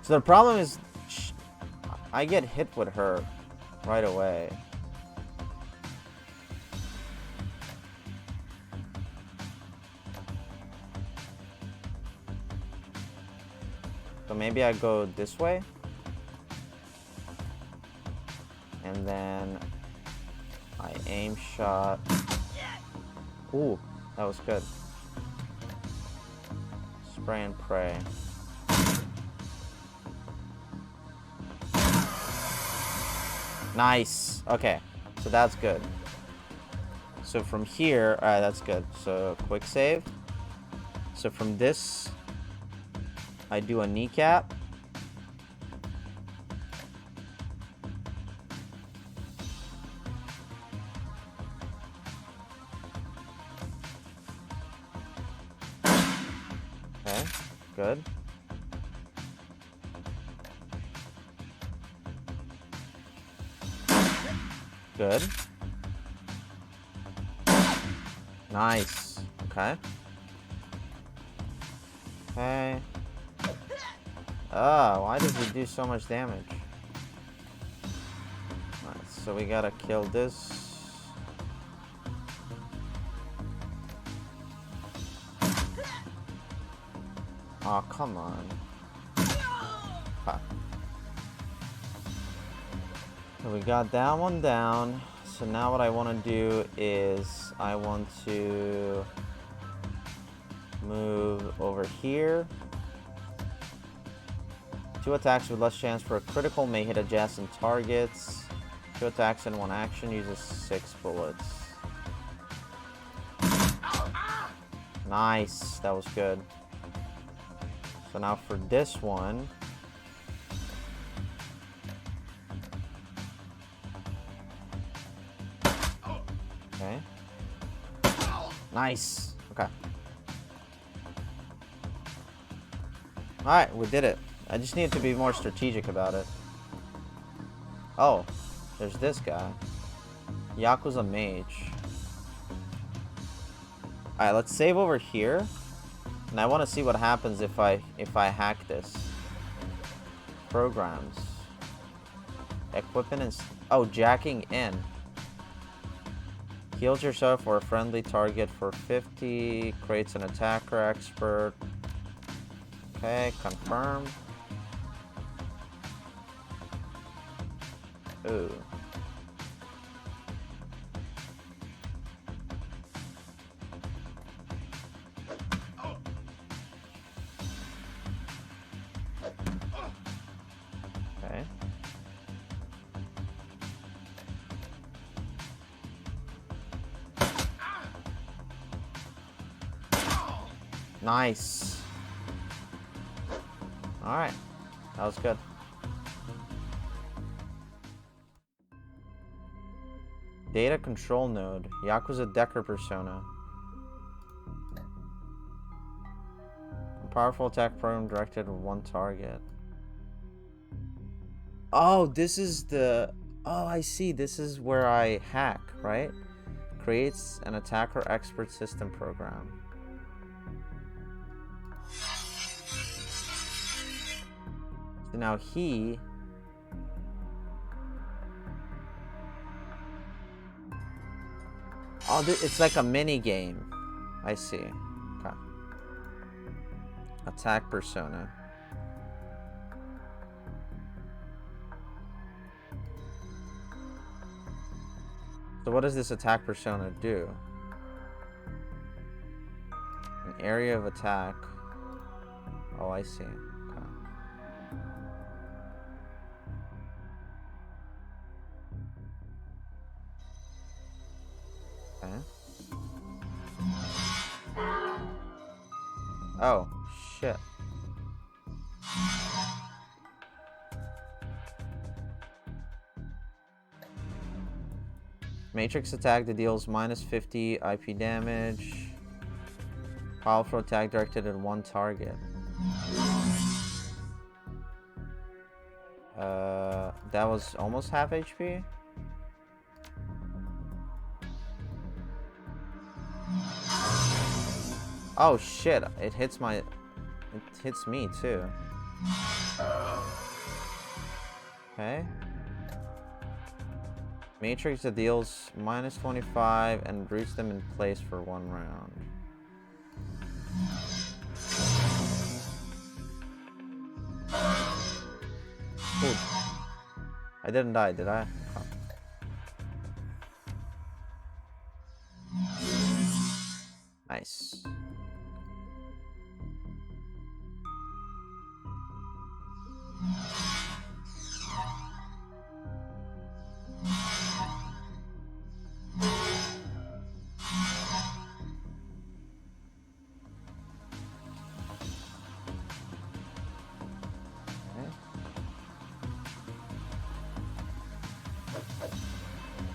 [SPEAKER 1] So the problem is, I get hit with her right away. So maybe I go this way. And then I aim shot. Ooh, that was good. Spray and pray. Nice. Okay, so that's good. So from here, alright, that's good. So quick save. So from this, I do a kneecap. Okay, good. Good. Nice. Okay. Okay. Oh, why does it do so much damage? Alright, so we gotta kill this. Oh, come on. Huh. So we got that one down. So now what I want to do is I want to move over here. 2 attacks with less chance for a critical may hit adjacent targets. 2 attacks in 1 action uses 6 bullets. Nice, that was good. So now for this one, okay. Nice. Okay. Alright, we did it. I just need to be more strategic about it. Oh, there's this guy. Yakuza Mage. Alright, let's save over here. And I want to see what happens if I hack this. Programs. Equipment and... oh, jacking in. Heals yourself or a friendly target for 50. Creates an attacker expert. Okay, confirm. Ooh. Okay. Nice. All right, that was good. Data control node. Yakuza Decker persona. A powerful attack program directed at 1 target. Oh, this is the... oh, I see. This is where I hack, right? Creates an attacker expert system program. So now he... oh, it's like a mini game. I see. Okay. Attack persona. So what does this attack persona do? An area of attack. Oh, I see. Okay. Okay. Oh, shit. Matrix attack that deals -50 IP damage. Powerful attack directed at one target. That was almost half HP. Oh shit! It hits my. It hits me too. Okay. Matrix that deals -25 and roots them in place for 1 round. Ooh. I didn't die, did I? Oh. Nice.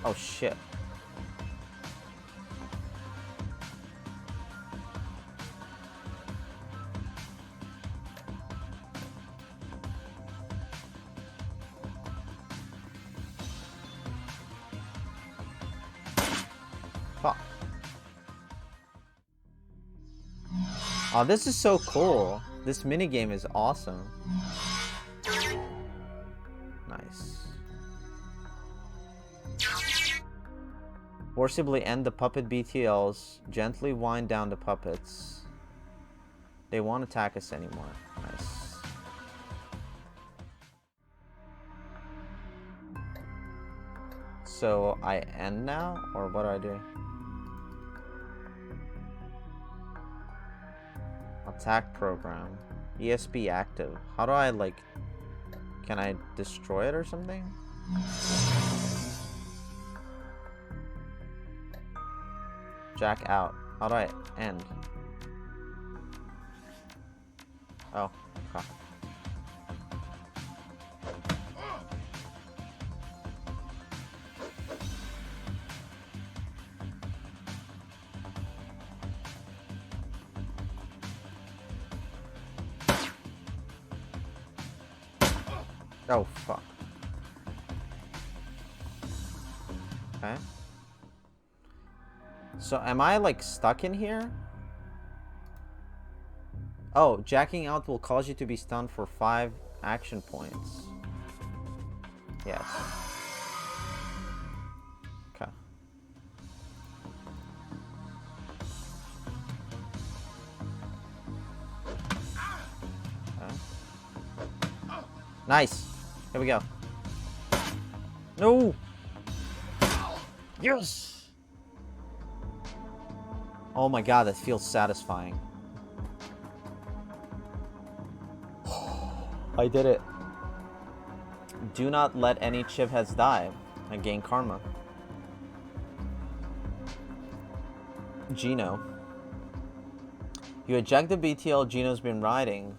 [SPEAKER 1] Oh shit. Fuck. Oh, this is so cool. This minigame is awesome. Nice. Forcibly end the puppet BTLs. Gently wind down the puppets. They won't attack us anymore. Nice. So I end now? Or what do I do? Attack program. ESP active. How do I, like... Can I destroy it or something? Jack out. How do I end? Oh, okay. Oh, fuck. Okay. So, am I, like, stuck in here? Oh, jacking out will cause you to be stunned for 5 action points. Yes. Okay. Okay. Nice. Here we go. No! Yes! Oh my god, that feels satisfying. I did it. Do not let any chipheads die. I gain karma. Gino. You eject the BTL Gino's been riding.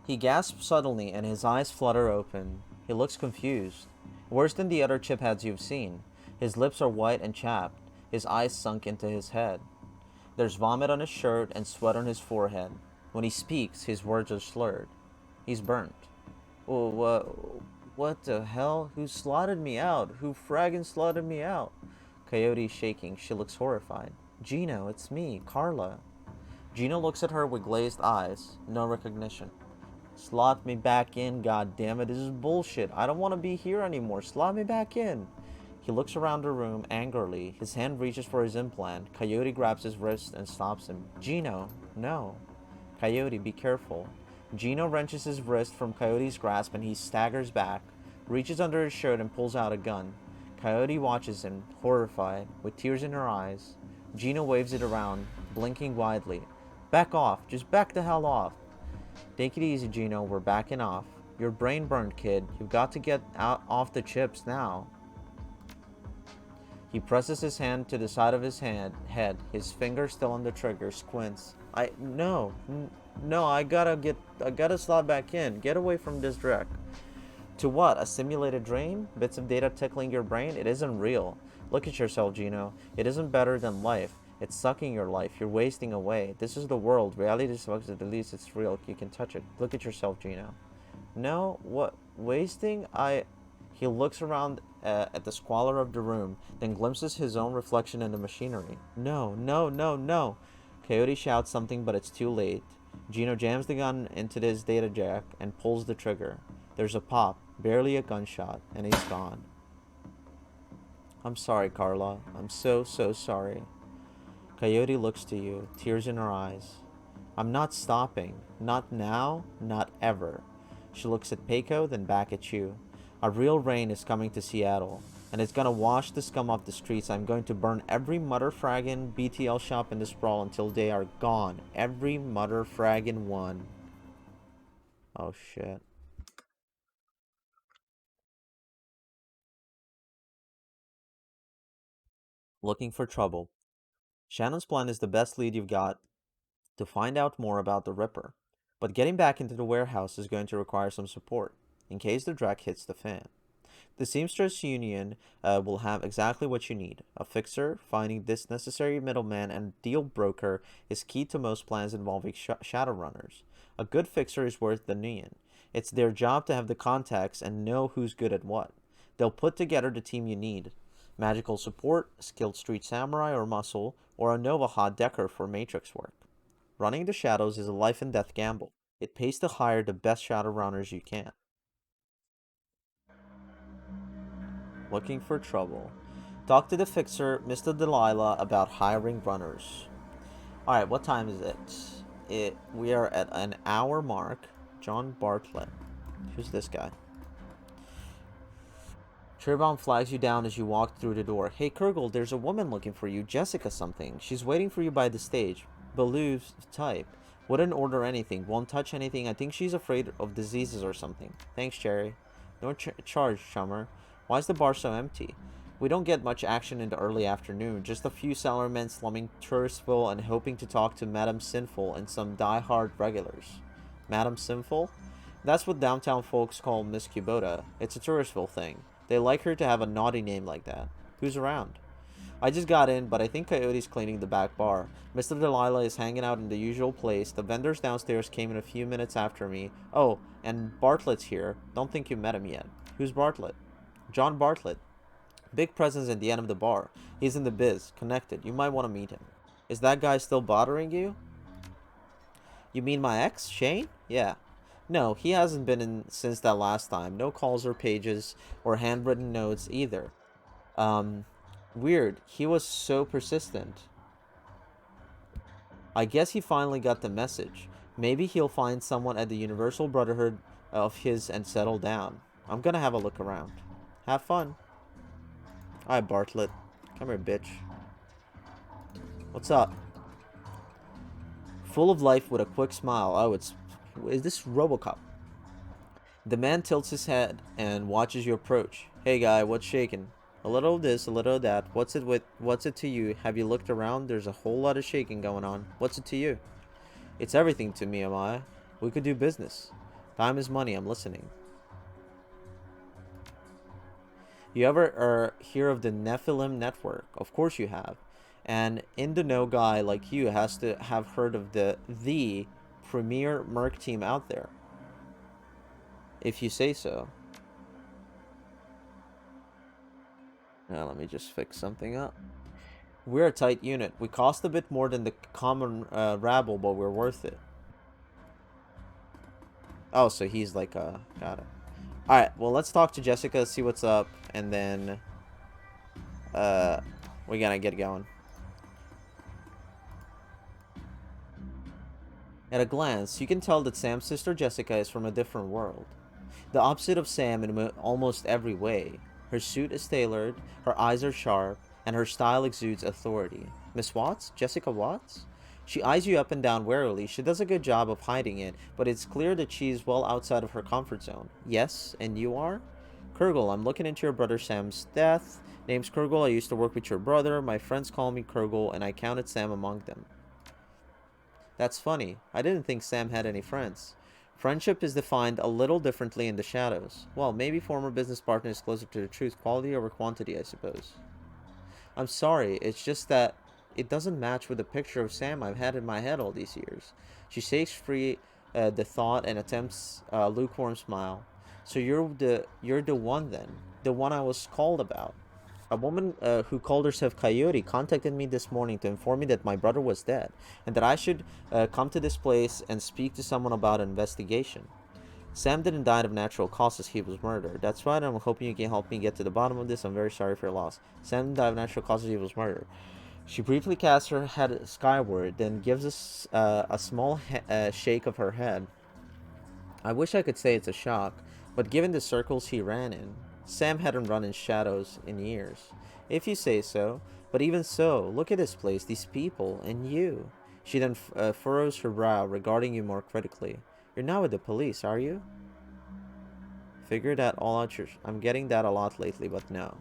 [SPEAKER 1] He gasps suddenly and his eyes flutter open. He looks confused. Worse than the other chipheads you've seen. His lips are white and chapped. His eyes sunk into his head. There's vomit on his shirt and sweat on his forehead. When he speaks, his words are slurred. He's burnt. Oh, what the hell? Who slaughtered me out? Who fraggin' slaughtered me out? Coyote's shaking. She looks horrified. Gino, it's me, Carla. Gino looks at her with glazed eyes. No recognition. Slot me back in, goddammit. This is bullshit. I don't want to be here anymore. Slot me back in. He looks around the room angrily. His hand reaches for his implant. Coyote grabs his wrist and stops him. Gino, no. Coyote, be careful. Gino wrenches his wrist from Coyote's grasp and he staggers back, reaches under his shirt and pulls out a gun. Coyote watches him, horrified, with tears in her eyes. Gino waves it around, blinking widely. Back off. Just back the hell off. Take it easy, Gino. We're backing off. Your brain burned, kid. You've got to get out off the chips now. He presses his hand to the side of his head, his finger still on the trigger, squints. No, I gotta slot back in. Get away from this wreck. To what? A simulated dream? Bits of data tickling your brain? It isn't real. Look at yourself, Gino. It isn't better than life. It's sucking your life. You're wasting away. This is the world. Reality sucks. At least it's real. You can touch it. Look at yourself, Gino. No, what? Wasting? He looks around at the squalor of the room, then glimpses his own reflection in the machinery. No, no, no, no. Coyote shouts something, but it's too late. Gino jams the gun into his data jack and pulls the trigger. There's a pop, barely a gunshot, and he's gone. I'm sorry, Carla. I'm so sorry. Coyote looks to you, tears in her eyes. I'm not stopping. Not now, not ever. She looks at Peiko, then back at you. A real rain is coming to Seattle, and it's gonna wash the scum off the streets. I'm going to burn every motherfraggin' BTL shop in the sprawl until they are gone. Every motherfraggin' one. Oh shit. Looking for trouble. Shannon's plan is the best lead you've got to find out more about the Ripper, but getting back into the warehouse is going to require some support, in case the Drac hits the fan. The Seamstress Union will have exactly what you need. A fixer, finding this necessary middleman and deal broker is key to most plans involving Shadowrunners. A good fixer is worth the union. It's their job to have the contacts and know who's good at what. They'll put together the team you need. Magical support, skilled street samurai or muscle, or a Nova hot decker for matrix work. Running the shadows is a life and death gamble. It pays to hire the best Shadowrunners you can. Looking for trouble. Talk to the fixer, Mr. Delilah, about hiring runners. Alright, what time is it? We are at an hour mark. John Bartlett. Who's this guy? Traybaum flags you down as you walk through the door. Hey, Kurgle, there's a woman looking for you. Jessica something. She's waiting for you by the stage. Belu's type. Wouldn't order anything. Won't touch anything. I think she's afraid of diseases or something. Thanks, Cherry. No charge, chummer. Why is the bar so empty? We don't get much action in the early afternoon. Just a few salarymen slumming Touristville and hoping to talk to Madame Sinful and some die-hard regulars. Madame Sinful? That's what downtown folks call Miss Kubota. It's a Touristville thing. They like her to have a naughty name like that. Who's around? I just got in, but I think Coyote's cleaning the back bar. Mr. Delilah is hanging out in the usual place. The vendors downstairs came in a few minutes after me. Oh, and Bartlett's here. Don't think you met him yet. Who's Bartlett? John Bartlett. Big presence at the end of the bar. He's in the biz. Connected. You might want to meet him. Is that guy still bothering you? You mean my ex, Shane? Yeah. No, he hasn't been in since that last time. No calls or pages or handwritten notes either. Weird. He was so persistent. I guess he finally got the message. Maybe he'll find someone at the Universal Brotherhood of his and settle down. I'm gonna have a look around. Have fun. Alright, Bartlett. Come here, bitch. What's up? Full of life with a quick smile. Oh, is this RoboCop? The man tilts his head and watches you approach. Hey guy, what's shaking? A little of this, a little of that. What's it to you? Have you looked around? There's a whole lot of shaking going on. What's it to you? It's everything to me, Amaya. We could do business. Time is money. I'm listening. You ever hear of the Nephilim Network? Of course you have. And in-the-know guy like you has to have heard of the premier merc team out there. If you say so. Now let me just fix something up. We're a tight unit. We cost a bit more than the common rabble, but we're worth it. Oh, so he's like got it. Alright, well let's talk to Jessica, see what's up, and then we gotta get going. At a glance, you can tell that Sam's sister Jessica is from a different world. The opposite of Sam in almost every way. Her suit is tailored, her eyes are sharp, and her style exudes authority. Miss Watts? Jessica Watts? She eyes you up and down warily. She does a good job of hiding it, but it's clear that she is well outside of her comfort zone. Yes, and you are? Kurgle, I'm looking into your brother Sam's death. Name's Kurgle, I used to work with your brother. My friends call me Kurgle, and I counted Sam among them. That's funny. I didn't think Sam had any friends. Friendship is defined a little differently in the shadows. Well, maybe former business partner is closer to the truth. Quality over quantity, I suppose. I'm sorry, it's just that it doesn't match with the picture of Sam I've had in my head all these years. She shakes free the thought and attempts a lukewarm smile. So you're the one then, the one I was called about. A woman who called herself Coyote contacted me this morning to inform me that my brother was dead, and that I should come to this place and speak to someone about an investigation. Sam didn't die of natural causes, he was murdered. That's right, I'm hoping you can help me get to the bottom of this. I'm very sorry for your loss. Sam didn't die of natural causes, he was murdered. She briefly casts her head skyward, then gives us a small shake of her head. I wish I could say it's a shock, but given the circles he ran in, Sam hadn't run in shadows in years. If you say so, but even so, look at this place, these people, and you. She then furrows her brow, regarding you more critically. You're not with the police, are you? Figure that all out. I'm getting that a lot lately, but no.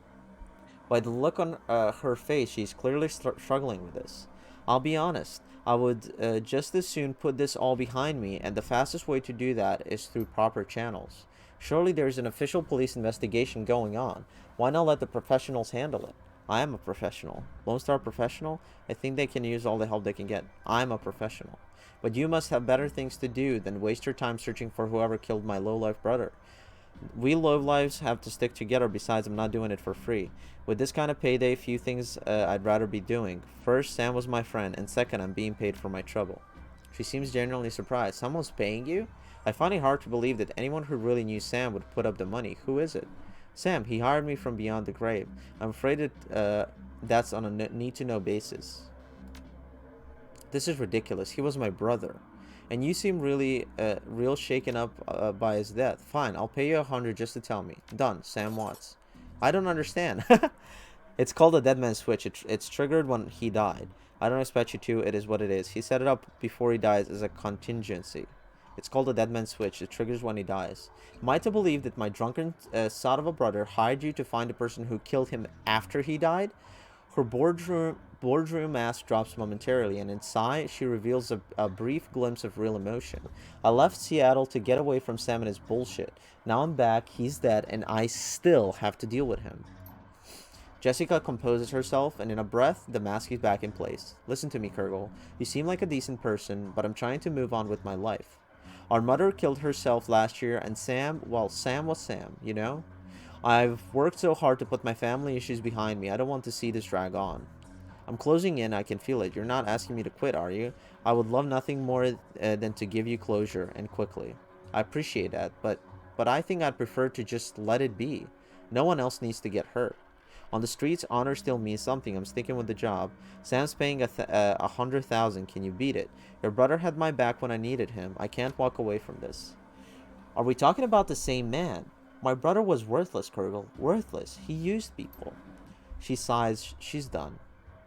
[SPEAKER 1] By the look on her face, she's clearly struggling with this. I'll be honest, I would just as soon put this all behind me, and the fastest way to do that is through proper channels. Surely there's an official police investigation going on. Why not let the professionals handle it? I am a professional. Lone Star professional? I think they can use all the help they can get. I'm a professional. But you must have better things to do than waste your time searching for whoever killed my low-life brother. We lowlifes have to stick together. Besides, I'm not doing it for free. With this kind of payday, few things I'd rather be doing. First, Sam was my friend, and second, I'm being paid for my trouble. She seems genuinely surprised. Someone's paying you? I find it hard to believe that anyone who really knew Sam would put up the money. Who is it? Sam, he hired me from beyond the grave. I'm afraid that's on a need-to-know basis. This is ridiculous. He was my brother. And you seem really, real shaken up by his death. Fine, I'll pay you 100 just to tell me. Done, Sam Watts. I don't understand. It's called a dead man switch. It's triggered when he died. I don't expect you to. It is what it is. He set it up before he dies as a contingency. It's called a dead man switch. It triggers when he dies. Am I to believe that my drunken sod of a brother hired you to find the person who killed him after he died? Her boardroom mask drops momentarily, and inside she reveals a brief glimpse of real emotion. I left Seattle to get away from Sam and his bullshit. Now I'm back, he's dead, and I still have to deal with him. Jessica composes herself, and in a breath, the mask is back in place. Listen to me, Kurgle. You seem like a decent person, but I'm trying to move on with my life. Our mother killed herself last year, and Sam was Sam, you know? I've worked so hard to put my family issues behind me. I don't want to see this drag on. I'm closing in. I can feel it. You're not asking me to quit, are you? I would love nothing more than to give you closure, and quickly. I appreciate that, but I think I'd prefer to just let it be. No one else needs to get hurt. On the streets, honor still means something. I'm sticking with the job. Sam's paying $100,000. Can you beat it? Your brother had my back when I needed him. I can't walk away from this. Are we talking about the same man? My brother was worthless, Kurgle. Worthless. He used people. She sighs. She's done.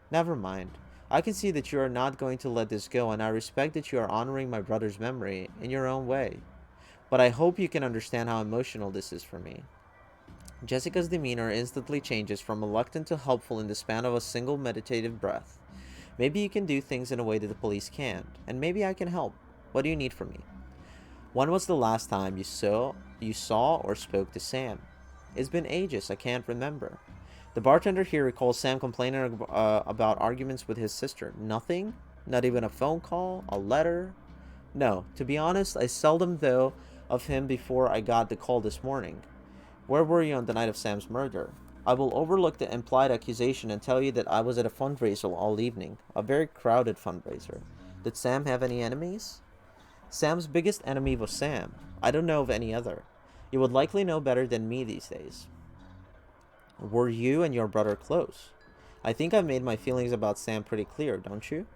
[SPEAKER 1] Never mind. I can see that you are not going to let this go, and I respect that you are honoring my brother's memory in your own way. But I hope you can understand how emotional this is for me. Jessica's demeanor instantly changes from reluctant to helpful in the span of a single meditative breath. Maybe you can do things in a way that the police can't, and maybe I can help. What do you need from me? When was the last time you saw or spoke to Sam? It's been ages, I can't remember. The bartender here recalls Sam complaining about arguments with his sister. Nothing? Not even a phone call? A letter? No, to be honest, I seldom thought of him before I got the call this morning. Where were you on the night of Sam's murder? I will overlook the implied accusation and tell you that I was at a fundraiser all evening. A very crowded fundraiser. Did Sam have any enemies? Sam's biggest enemy was Sam. I don't know of any other. You would likely know better than me these days. Were you and your brother close? I think I've made my feelings about Sam pretty clear, don't you?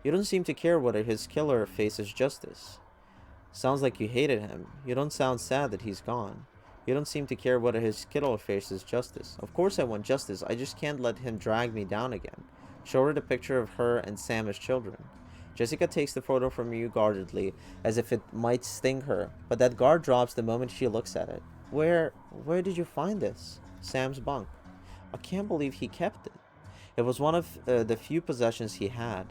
[SPEAKER 1] You don't seem to care whether his killer faces justice. Sounds like you hated him. You don't sound sad that he's gone. You don't seem to care whether his killer faces justice. Of course I want justice. I just can't let him drag me down again. Show her the picture of her and Sam as children. Jessica takes the photo from you guardedly, as if it might sting her, but that guard drops the moment she looks at it. Where did you find this? Sam's bunk. I can't believe he kept it. It was one of the few possessions he had.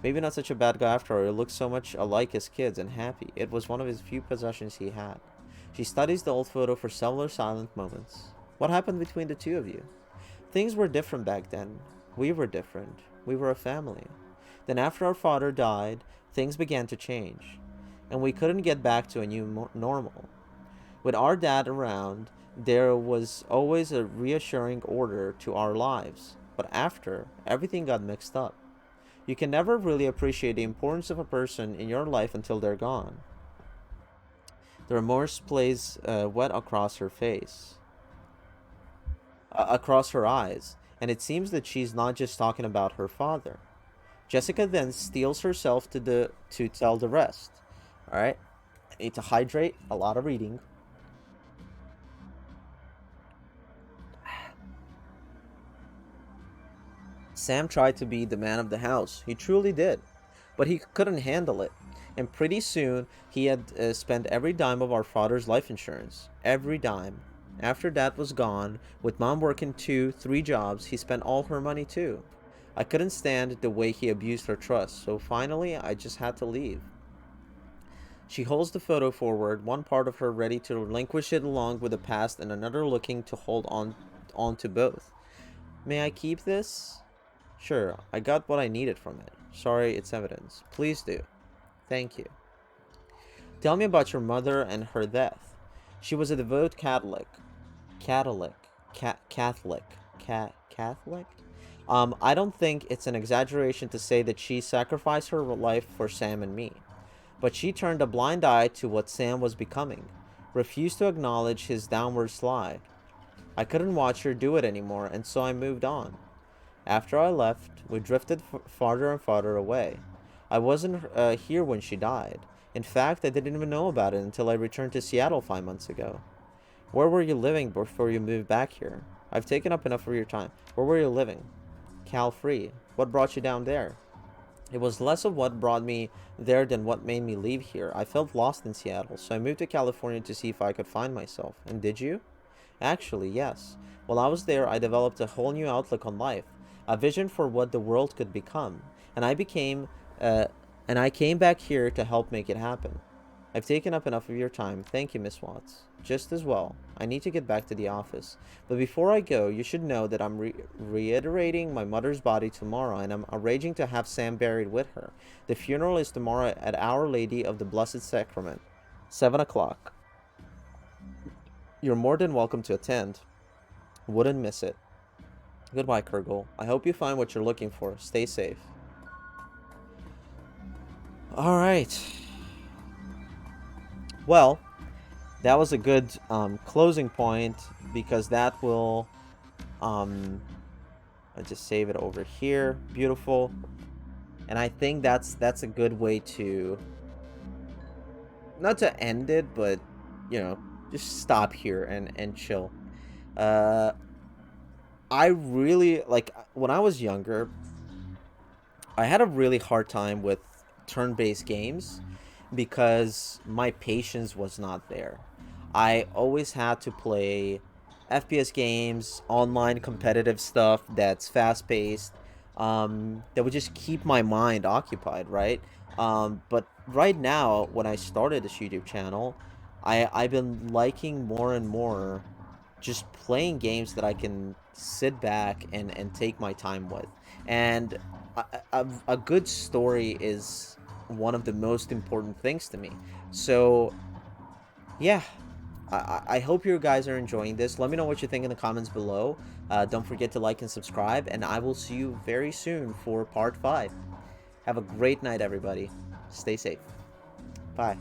[SPEAKER 1] Maybe not such a bad guy after all. He looked so much alike as kids and happy. It was one of his few possessions he had. She studies the old photo for several silent moments. What happened between the two of you? Things were different back then. We were different. We were a family. Then after our father died, things began to change. And we couldn't get back to a new normal. With our dad around, there was always a reassuring order to our lives. But after, everything got mixed up. You can never really appreciate the importance of a person in your life until they're gone. The remorse plays wet across her face, across her eyes, and it seems that she's not just talking about her father. Jessica then steels herself to tell the rest. All right, I need to hydrate. A lot of reading. Sam tried to be the man of the house. He truly did. But he couldn't handle it. And pretty soon, he had spent every dime of our father's life insurance. Every dime. After Dad was gone, with Mom working 2-3 jobs, he spent all her money too. I couldn't stand the way he abused her trust, so finally, I just had to leave. She holds the photo forward, one part of her ready to relinquish it along with the past and another looking to hold on to both. May I keep this? Sure, I got what I needed from it. Sorry, it's evidence. Please do. Thank you. Tell me about your mother and her death. She was a devout Catholic. Catholic? I don't think it's an exaggeration to say that she sacrificed her life for Sam and me. But she turned a blind eye to what Sam was becoming, refused to acknowledge his downward slide. I couldn't watch her do it anymore, and so I moved on. After I left, we drifted farther and farther away. I wasn't here when she died. In fact, I didn't even know about it until I returned to Seattle 5 months ago. Where were you living before you moved back here? I've taken up enough of your time. Where were you living? Cal Free. What brought you down there? It was less of what brought me there than what made me leave here. I felt lost in Seattle, so I moved to California to see if I could find myself. And did you? Actually, yes. While I was there, I developed a whole new outlook on life, a vision for what the world could become, and I came back here to help make it happen. I've taken up enough of your time. Thank you, Miss Watts. Just as well. I need to get back to the office. But before I go, you should know that I'm reiterating my mother's body tomorrow, and I'm arranging to have Sam buried with her. The funeral is tomorrow at Our Lady of the Blessed Sacrament, 7 o'clock. You're more than welcome to attend. Wouldn't miss it. Goodbye, Kurgle. I hope you find what you're looking for. Stay safe. Alright. Well, that was a good closing point, because that will I'll just save it over here. Beautiful. And I think that's a good way to, not to end it, but you know, just stop here and chill. I really, like, when I was younger, I had a really hard time with turn-based games because my patience was not there. I always had to play FPS games, online competitive stuff that's fast-paced, that would just keep my mind occupied, right? But right now, when I started this YouTube channel, I've been liking more and more just playing games that I can sit back and take my time with. And a good story is one of the most important things to me. So, yeah. I hope you guys are enjoying this. Let me know what you think in the comments below. Don't forget to like and subscribe, and I will see you very soon for part 5. Have a great night, everybody. Stay safe. Bye.